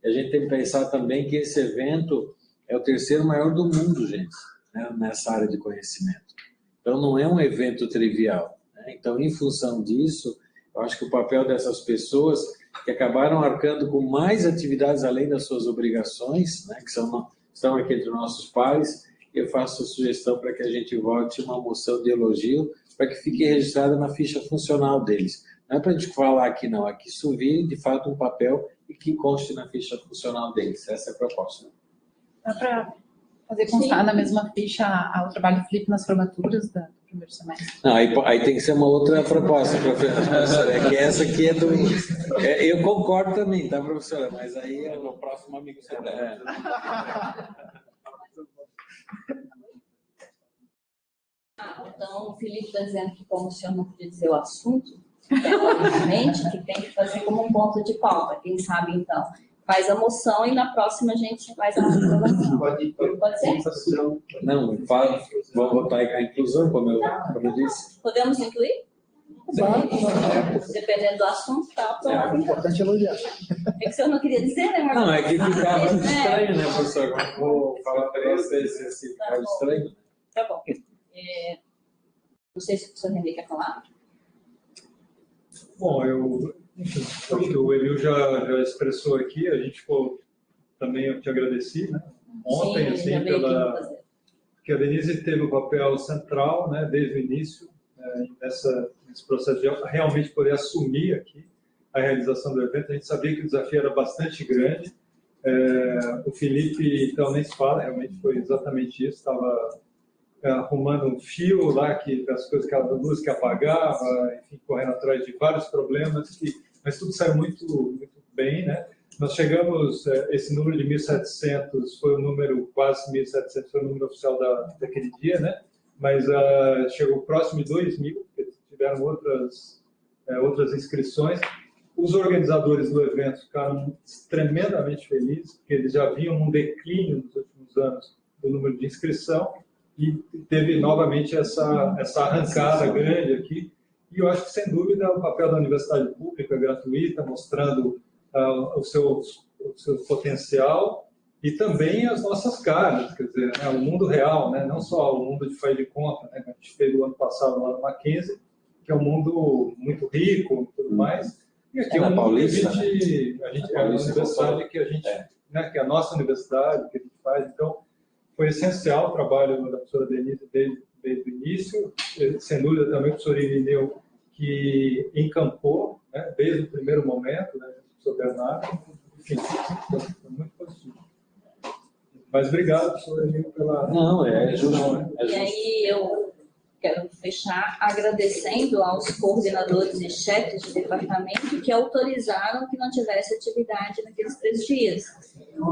a gente tem que pensar também que esse evento é o 3º maior do mundo, gente, né? Nessa área de conhecimento. Então, não é um evento trivial. Né? Então, em função disso, eu acho que o papel dessas pessoas que acabaram arcando com mais atividades além das suas obrigações, né, que estão aqui entre nossos pares, eu faço a sugestão para que a gente vote uma moção de elogio para que fique registrada na ficha funcional deles. Não é para a gente falar aqui, não. Aqui isso vire, de fato, um papel e que conste na ficha funcional deles. Essa é a proposta. Dá para fazer constar na mesma ficha o trabalho do Felipe nas formaturas do primeiro semestre? Não, aí tem que ser uma outra proposta, professora. É que essa aqui é do... eu concordo também, tá, professora? Mas aí é o próximo amigo. Então, o Felipe está dizendo que, como o senhor não podia dizer o assunto, obviamente, que tem que fazer como um ponto de pauta. Quem sabe, então, faz a moção e na próxima a gente faz a aprovação. Pode ser? Não, vamos votar a inclusão, como eu disse. Podemos incluir? Vamos. Dependendo do assunto, tá aprovado. É importante elogiar. É que o senhor não queria dizer, né, Marcos? Não, é que ficava estranho, né, professor? Eu vou falar 3 vezes assim, ficava estranho. Tá bom. Não sei se o senhor René quer falar. Bom, acho que o Emil já expressou aqui, a gente ficou também, eu te agradeci, né? Ontem, sim, assim, porque a Denise teve um papel central, né, desde o início, nesse processo de realmente poder assumir aqui a realização do evento. A gente sabia que o desafio era bastante grande. O Felipe, então, nem se fala, realmente foi exatamente isso, estava arrumando um fio lá, das coisas que a luz que apagava, enfim, correndo atrás de vários problemas, mas tudo saiu muito, muito bem, né? Nós chegamos, esse número de 1.700 foi o número, quase 1.700 foi o número oficial daquele dia, né? Mas chegou próximo de 2.000, porque tiveram outras inscrições. Os organizadores do evento ficaram tremendamente felizes, porque eles já vinham num declínio nos últimos anos do número de inscrição, e teve novamente essa arrancada grande aqui. E eu acho que, sem dúvida, o papel da universidade pública gratuita, mostrando o seu potencial e também as nossas caras, quer dizer, né, o mundo real, né, não só o mundo de faz de conta, né, que a gente fez o ano passado lá no Mackenzie, que é um mundo muito rico e tudo mais. E aqui é um mundo que a gente é uma universidade que a gente, né, que é a nossa universidade, que a gente faz. Então, foi essencial o trabalho da professora Denise desde o início, sem dúvida também o professor Irineu, que encampou, né, desde o primeiro momento, né, o professor Bernardo, enfim, foi muito positivo. Mas obrigado, professor Irineu, pela... Não, é justo. E aí eu quero fechar agradecendo aos coordenadores e chefes de departamento que autorizaram que não tivesse atividade naqueles 3 dias.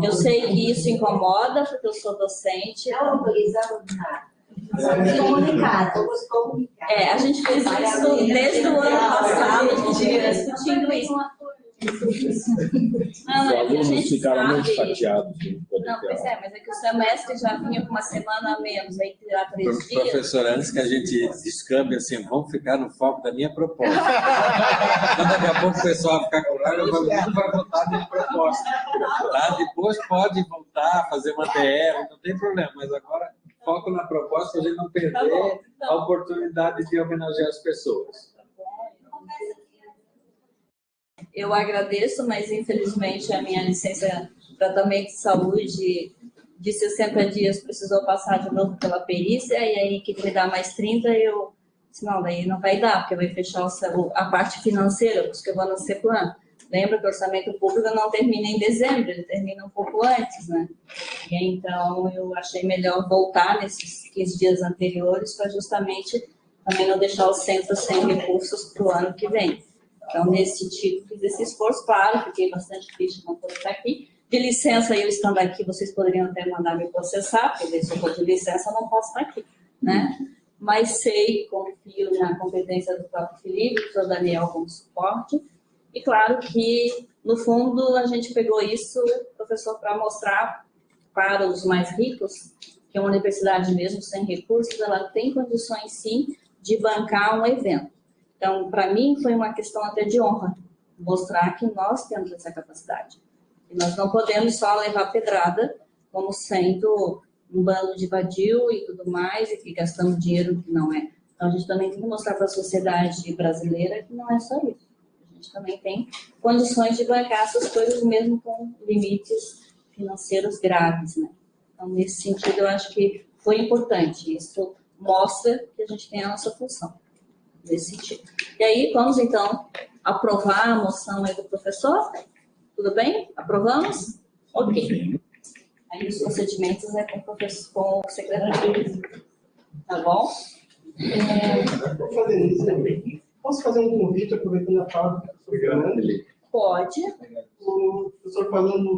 Eu sei que isso incomoda, porque eu sou docente. Não autorizaram nada. Vamos comunicar. A gente fez isso desde o ano passado, a gente vinha discutindo isso. Os alunos ficaram muito chateados. Não, pois mas é que o semestre já vinha com uma semana a menos, aí tirar 3 dias. Professor, antes que a gente descambe assim, vamos ficar no foco da minha proposta. Então, daqui a pouco o pessoal vai ficar com raiva, vai votar na minha proposta. Tá? Depois pode voltar, fazer uma DR, não tem problema, mas agora foco na proposta para a gente não perder a oportunidade de homenagear as pessoas. Eu agradeço, mas infelizmente a minha licença de tratamento de saúde de 60 dias precisou passar de novo pela perícia, e aí que me dá mais 30, eu disse, não, daí não vai dar, porque vai fechar a parte financeira, porque eu vou no plano. Lembra que o orçamento público não termina em dezembro, ele termina um pouco antes, né? E então eu achei melhor voltar nesses 15 dias anteriores para justamente também não deixar o centro sem recursos para o ano que vem. Então, nesse sentido, fiz esse esforço, claro, fiquei bastante triste de não poder estar aqui. De licença, eu estando aqui, vocês poderiam até mandar me processar, porque se eu for de licença, eu não posso estar aqui, né? Mas sei, confio na competência do próprio Felipe, do professor Daniel como suporte. E claro que, no fundo, a gente pegou isso, professor, para mostrar para os mais ricos que uma universidade, mesmo sem recursos, ela tem condições, sim, de bancar um evento. Então, para mim, foi uma questão até de honra, mostrar que nós temos essa capacidade. E nós não podemos só levar pedrada como sendo um bando de vadio e tudo mais, e que gastamos dinheiro que não é. Então, a gente também tem que mostrar para a sociedade brasileira que não é só isso. A gente também tem condições de bancar essas coisas, mesmo com limites financeiros graves, né? Então, nesse sentido, eu acho que foi importante. Isso mostra que a gente tem a nossa função. Nesse sentido. E aí, vamos então aprovar a moção aí do professor? Tudo bem? Aprovamos? Ok. Aí os procedimentos é com o professor, com o secretário. Tá bom? Vou fazer isso. Posso fazer um convite, aproveitando a fala do professor Fernando? Pode. O professor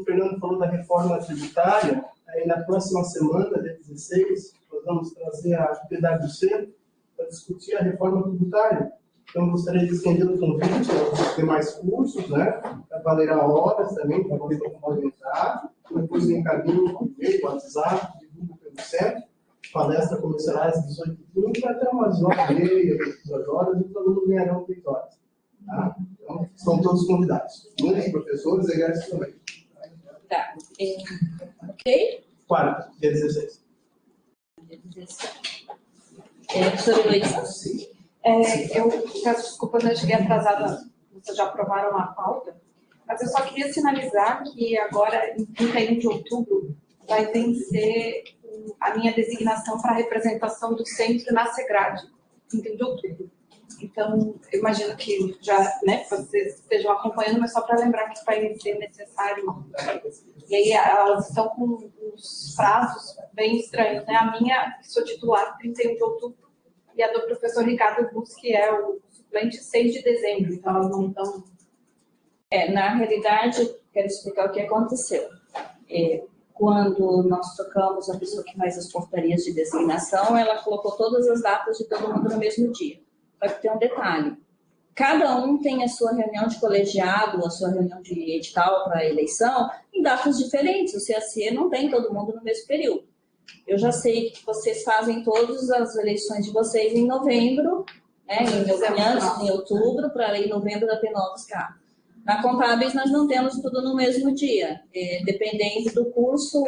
Fernando falou da reforma tributária. Aí na próxima semana, dia 16, nós vamos trazer a atividade do centro. para discutir a reforma tributária. Então, gostaria de estender o convite aos demais cursos, né? Valerá horas também, para você poder entrar. Depois eu encaminho o e-mail, o WhatsApp, divulgo pelo centro. A palestra começará às 18h30 até umas 9h30, 2 horas, e os alunos ganharão 3 horas. Tá? Então, estão todos convidados. Muitos professores e egressos também. Tá. Ok? Quarta, dia 16. Dia 16. Professora Heloísa? Eu peço desculpas, eu cheguei atrasada, vocês já aprovaram a pauta, mas eu só queria sinalizar que agora, em 31 de outubro, vai vencer a minha designação para a representação do centro na SEGRAD, 31 de outubro. Então, eu imagino que já, né, vocês estejam acompanhando, mas só para lembrar que vai ser necessário. E aí, elas estão com uns prazos bem estranhos, né? A minha, que sou titular, 31 de outubro, e a do professor Ricardo Bus, que é o suplente, 6 de dezembro. Então, elas não estão... Na realidade, quero explicar o que aconteceu. Quando nós trocamos a pessoa que faz as portarias de designação, ela colocou todas as datas de todo mundo no mesmo dia. Só que tem um detalhe. Cada um tem a sua reunião de colegiado, a sua reunião de edital para eleição, em datas diferentes. O CAC não tem todo mundo no mesmo período. Eu já sei que vocês fazem todas as eleições de vocês em novembro, né, em outubro, para em novembro ter novos cargos. Na Contábeis, nós não temos tudo no mesmo dia, dependendo do curso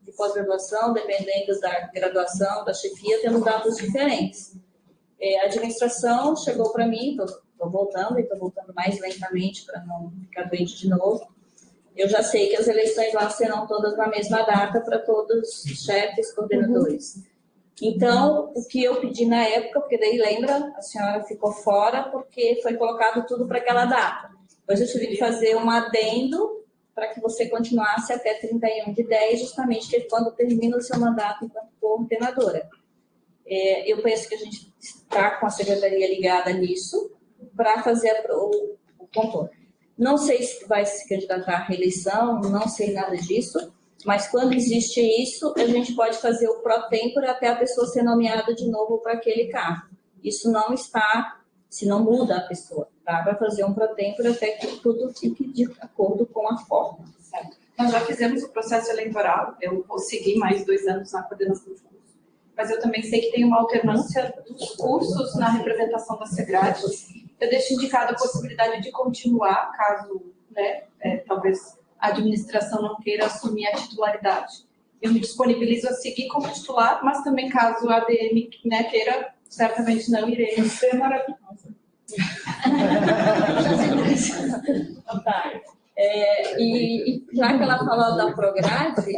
de pós-graduação, dependendo da graduação, da chefia, temos datas diferentes. A administração chegou para mim, estou voltando, e estou voltando mais lentamente para não ficar doente de novo. Eu já sei que as eleições lá serão todas na mesma data para todos os chefes, coordenadores. Então, o que eu pedi na época, porque daí lembra, a senhora ficou fora porque foi colocado tudo para aquela data. Depois eu tive que fazer um adendo para que você continuasse até 31/10, justamente que é quando termina o seu mandato enquanto coordenadora. Eu penso que a gente está com a secretaria ligada nisso para fazer o contorno. Não sei se vai se candidatar à reeleição, não sei nada disso, mas quando existe isso, a gente pode fazer o pro tempore até a pessoa ser nomeada de novo para aquele cargo. Isso não está, se não muda a pessoa, tá? Vai fazer um pro tempore até que tudo fique de acordo com a forma. Certo. Nós já fizemos o processo eleitoral, eu vou seguir mais 2 anos na coordenação de curso, mas eu também sei que tem uma alternância dos cursos na representação da SEGRAD. Eu deixo indicado a possibilidade de continuar, caso, né, talvez a administração não queira assumir a titularidade. Eu me disponibilizo a seguir como titular, mas também caso a ADM, né, queira, certamente não irei. Isso é maravilhoso. Tá. E já que ela falou da Prograde,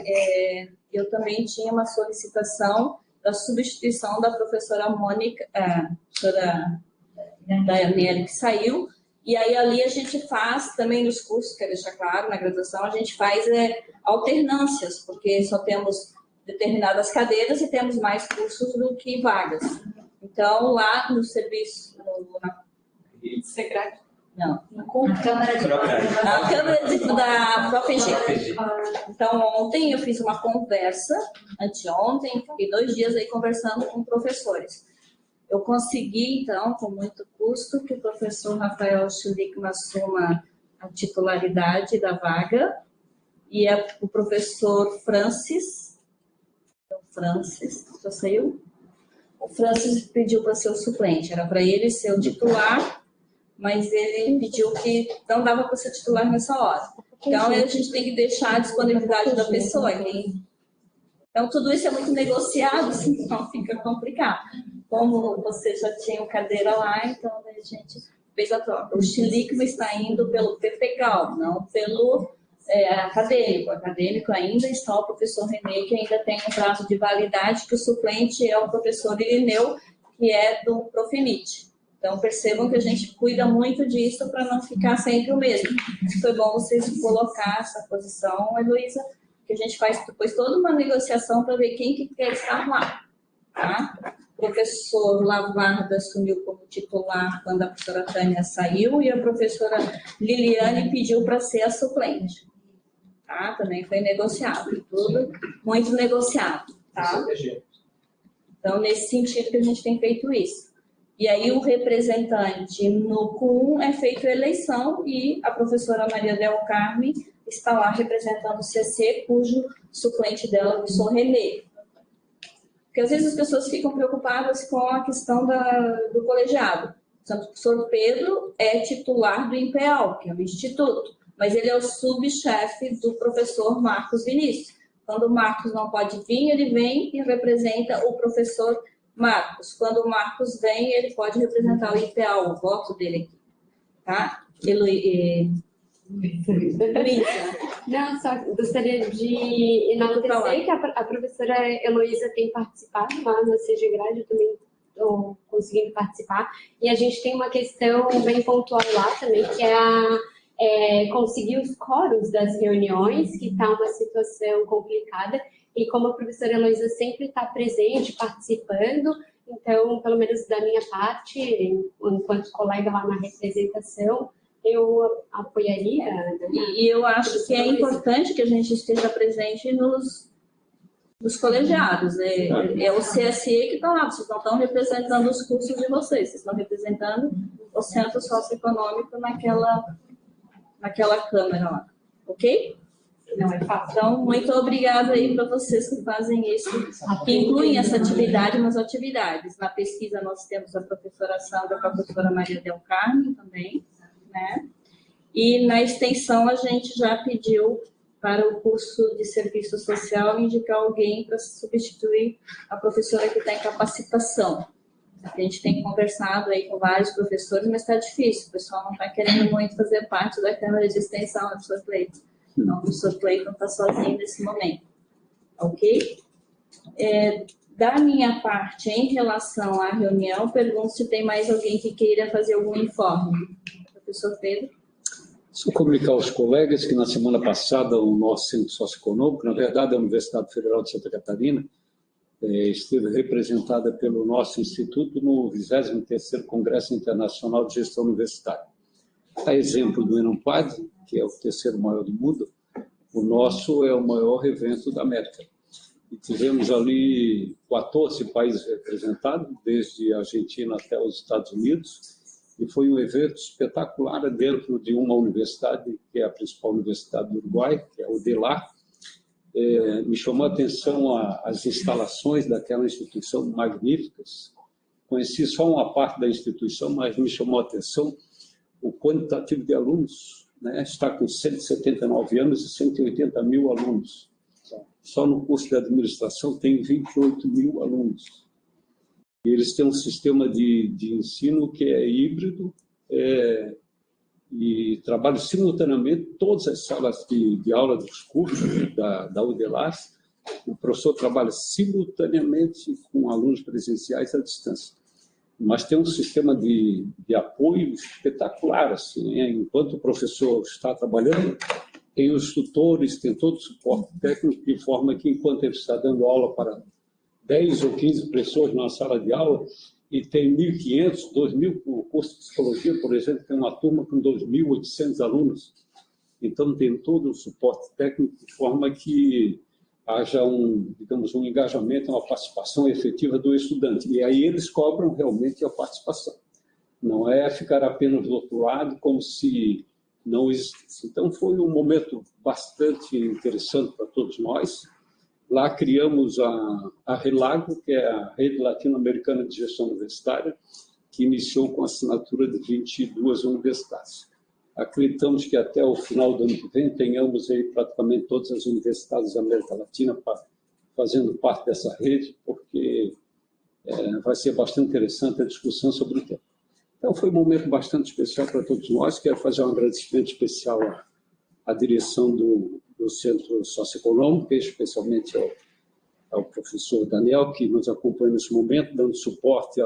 eu também tinha uma solicitação da substituição da professora Mônica, professora Daniela, que saiu, e aí ali a gente faz também nos cursos, quero deixar claro, na graduação a gente faz alternâncias, porque só temos determinadas cadeiras e temos mais cursos do que vagas. Então, lá no serviço, SEGRAD? Não, na Câmara da ProfEG. Então, ontem eu fiz uma conversa, anteontem, fiquei 2 dias aí conversando com professores. Eu consegui, então, com muito custo, que o professor Rafael Schlickman assuma a titularidade da vaga e o professor Francis, já saiu? O Francis pediu para ser o suplente, era para ele ser o titular, mas ele pediu que não dava para ser titular nessa hora. Então, a gente tem que deixar a disponibilidade da pessoa. Então, tudo isso é muito negociado, senão fica complicado. Como você já tinha cadeira lá, então a gente fez a troca. O Schlickman está indo pelo PPGAL, não pelo acadêmico. O acadêmico ainda está o professor René, que ainda tem um prazo de validade, que o suplente é o professor Irineu, que é do Profemit. Então, percebam que a gente cuida muito disso para não ficar sempre o mesmo. Foi bom vocês colocar essa posição, Heloísa, que a gente faz depois toda uma negociação para ver quem que quer estar lá. Tá? O professor Lavarda assumiu como titular quando a professora Tânia saiu e a professora Liliane pediu para ser a suplente. Tá? Também foi negociado, tudo muito negociado. Tá? Então, nesse sentido que a gente tem feito isso. E aí o representante no CUN é feito a eleição e a professora Maria Del Carme está lá representando o CC, cujo suplente dela é o professor Renê. Porque às vezes as pessoas ficam preocupadas com a questão do colegiado. O professor Pedro é titular do INPEAL, que é o instituto, mas ele é o subchefe do professor Marcos Vinícius. Quando o Marcos não pode vir, ele vem e representa o professor Marcos. Quando o Marcos vem, ele pode representar o INPEAL, o voto dele aqui. Tá? Luísa. Não, só gostaria de enaltecer que a professora Heloísa tem participado lá na CG Grade, eu também estou conseguindo participar, e a gente tem uma questão bem pontual lá também, que é conseguir os quóruns das reuniões, que está uma situação complicada, e como a professora Heloísa sempre está presente, participando, então, pelo menos da minha parte, enquanto colega lá na representação, eu apoiaria. E eu acho que é importante que a gente esteja presente nos colegiados. É o CSE que está lá, vocês não estão representando os cursos de vocês, vocês estão representando o centro socioeconômico naquela Câmara lá. Ok? Não é fácil. Então, muito obrigada aí para vocês que fazem isso, que incluem essa atividade nas atividades. Na pesquisa nós temos a professora Sandra, a professora Maria Del Carme também, né? E na extensão a gente já pediu para o curso de serviço social indicar alguém para substituir a professora que está em capacitação. A gente tem conversado aí com vários professores, mas está difícil, o pessoal não está querendo muito fazer parte da Câmara de Extensão, né, professor Cleiton? Então, o professor Cleiton está sozinho nesse momento, ok? Da minha parte, em relação à reunião, pergunto se tem mais alguém que queira fazer algum informe. Professor Pedro? Só comunicar aos colegas que na semana passada o nosso Centro Socioeconômico, na verdade a Universidade Federal de Santa Catarina, esteve representada pelo nosso instituto no 23º Congresso Internacional de Gestão Universitária. A exemplo do ENAMPAD, que é o terceiro maior do mundo, o nosso é o maior evento da América. E tivemos ali 14 países representados, desde a Argentina até os Estados Unidos, e foi um evento espetacular dentro de uma universidade, que é a principal universidade do Uruguai, que é o DELAR. Me chamou a atenção as instalações daquela instituição magníficas. Conheci só uma parte da instituição, mas me chamou a atenção o quantitativo de alunos, né? Está com 179 anos e 180 mil alunos. Só no curso de administração tem 28 mil alunos. E eles têm um sistema de ensino que é híbrido e trabalham simultaneamente todas as salas de aula dos cursos da UDELAS. O professor trabalha simultaneamente com alunos presenciais à distância. Mas tem um sistema de apoio espetacular, assim, né? Enquanto o professor está trabalhando, tem os tutores, tem todo o suporte técnico, de forma que, enquanto ele está dando aula para 10 ou 15 pessoas na sala de aula, e tem 1.500, 2.000, o curso de psicologia, por exemplo, tem uma turma com 2.800 alunos. Então, tem todo o suporte técnico, de forma que haja digamos, um engajamento, uma participação efetiva do estudante. E aí eles cobram realmente a participação. Não é ficar apenas do outro lado, como se não existisse. Então, foi um momento bastante interessante para todos nós. Lá criamos a RELAGO, que é a Rede Latino-Americana de Gestão Universitária, que iniciou com a assinatura de 22 universidades. Acreditamos que até o final do ano que vem tenhamos aí praticamente todas as universidades da América Latina fazendo parte dessa rede, porque vai ser bastante interessante a discussão sobre o tema. Então, foi um momento bastante especial para todos nós. Quero fazer um agradecimento especial à direção do Centro Socioeconômico, especialmente ao professor Daniel, que nos acompanha nesse momento, dando suporte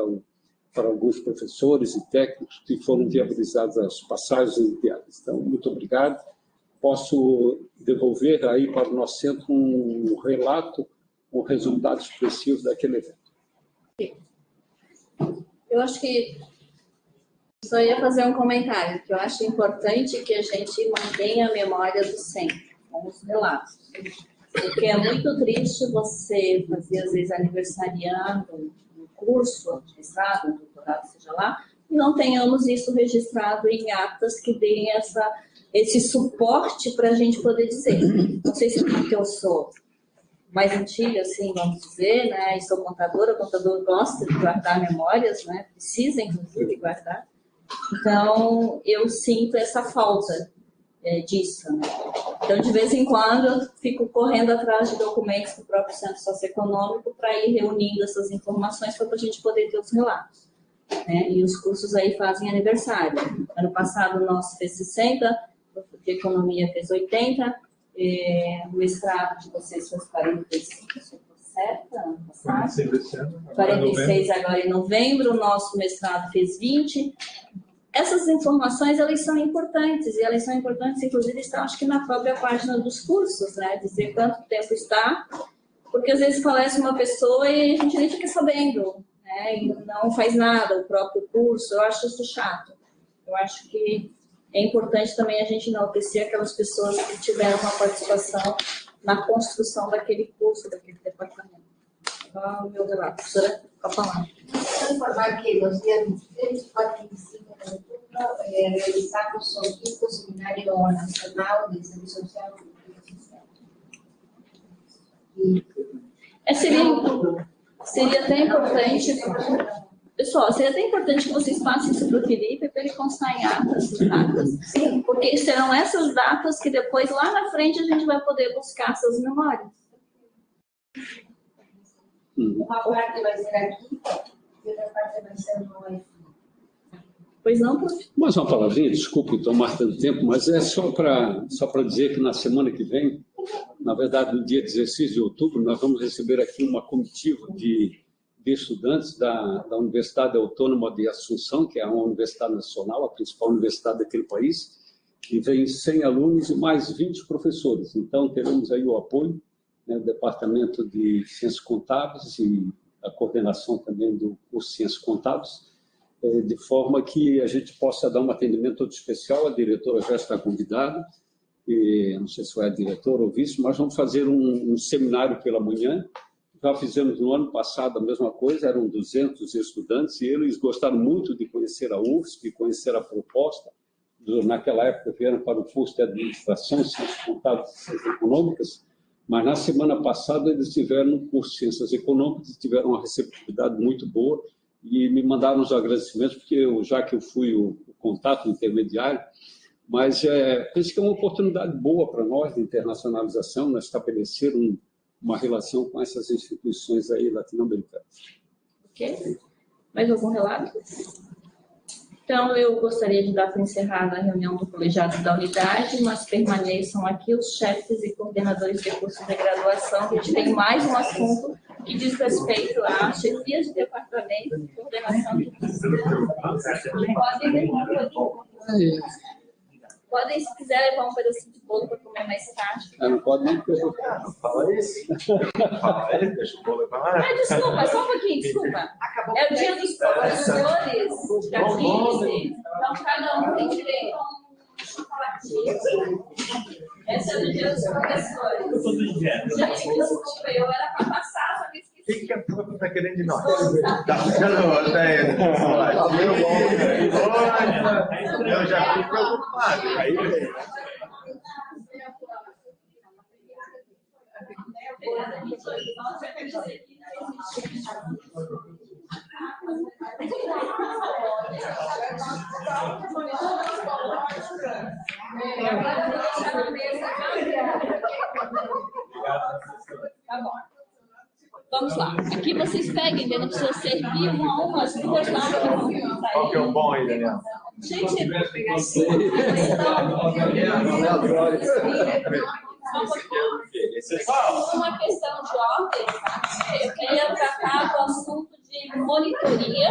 para alguns professores e técnicos que foram viabilizados as passagens enviadas. Então, muito obrigado. Posso devolver aí para o nosso centro um relato, um resultado expressivo daquele evento. Eu acho que só ia fazer um comentário, que eu acho importante que a gente mantenha a memória do centro, com os relatos. Porque é muito triste você fazer, às vezes, aniversariando, curso de mestrado, doutorado, seja lá, e não tenhamos isso registrado em atas que deem esse suporte para a gente poder dizer. Não sei se porque eu sou mais antiga, assim, vamos dizer, né, e sou contadora, o contador gosta de guardar memórias, né, precisa, inclusive, guardar. Então, eu sinto essa falta disso, né. Então, de vez em quando, eu fico correndo atrás de documentos do próprio Centro Socioeconômico para ir reunindo essas informações para a gente poder ter os relatos, né, e os cursos aí fazem aniversário. Ano passado, o nosso fez 60, de Economia fez 80, o mestrado de vocês foi 45, se eu estou certa, ano passado. 46 agora em novembro, o nosso mestrado fez 20. Essas informações, elas são importantes, e elas são importantes, inclusive, estão, acho que na própria página dos cursos, né, dizer quanto tempo está, porque às vezes falece uma pessoa e a gente nem fica sabendo, né, e não faz nada, o próprio curso, eu acho isso chato. Eu acho que é importante também a gente enaltecer aquelas pessoas que tiveram uma participação na construção daquele curso, daquele departamento. Então, meu relato, professora, pode falar. Quero informar que nos dias 23, 24 e 25 de outubro realizamos o 5º Seminário Nacional de Serviço Social e Social. Seria até importante... Pessoal, seria até importante que vocês passem isso para o Felipe, para ele constar em atas, datas, porque serão essas datas que depois, lá na frente, a gente vai poder buscar essas memórias. Uma parte vai ser aqui e outra parte vai ser no UF. Pois não, prof. Mais uma palavrinha, desculpe tomar tanto tempo, mas é só para dizer que na semana que vem, na verdade, no dia 16 de outubro, nós vamos receber aqui uma comitiva de estudantes da Universidade Autônoma de Assunção, que é uma universidade nacional, a principal universidade daquele país, e vem 100 alunos e mais 20 professores. Então, teremos aí o apoio, né, do Departamento de Ciências Contábeis e a coordenação também do curso de Ciências Contábeis, de forma que a gente possa dar um atendimento todo especial. A diretora já está convidada, e não sei se vai a diretora ou vice, mas vamos fazer um seminário pela manhã. Já fizemos no ano passado a mesma coisa, eram 200 estudantes, e eles gostaram muito de conhecer a UFSC, conhecer a proposta. Naquela época vieram para o curso de Administração, Ciências Contábeis e Ciências Econômicas, mas na semana passada eles tiveram no curso de Ciências Econômicas e tiveram uma receptividade muito boa, e me mandaram os agradecimentos, porque já que eu fui o contato intermediário, mas penso que é uma oportunidade boa para nós de internacionalização, né, estabelecer uma relação com essas instituições aí latino-americanas. Ok? Mais algum relato? Então, eu gostaria de dar para encerrar a reunião do colegiado da unidade, mas permaneçam aqui os chefes e coordenadores de cursos de graduação, que a gente tem mais um assunto que diz respeito à chefia de departamento e coordenação de cursos. Podem, se quiser, levar um pedacinho de bolo para comer mais tarde. Não pode nem porque eu vou... Fala isso. Fala aí, deixa o bolo levar. Desculpa, só um pouquinho, desculpa. É o dia dos professores, dia 15. Então, cada um tem direito a um chocolatinho. Esse é o dia dos professores. Gente, desculpa, eu era para passar, só que esqueci. O que a prof está querendo de nós? Tá ficando até eu já fico preocupado. Aí vem. Tá bom. Vamos lá. Aqui vocês peguem, não precisa servir uma a uma, as duas lá. Qual que é o bom aí, Daniel? Gente, uma questão de ordem, eu queria tratar do assunto de monitoria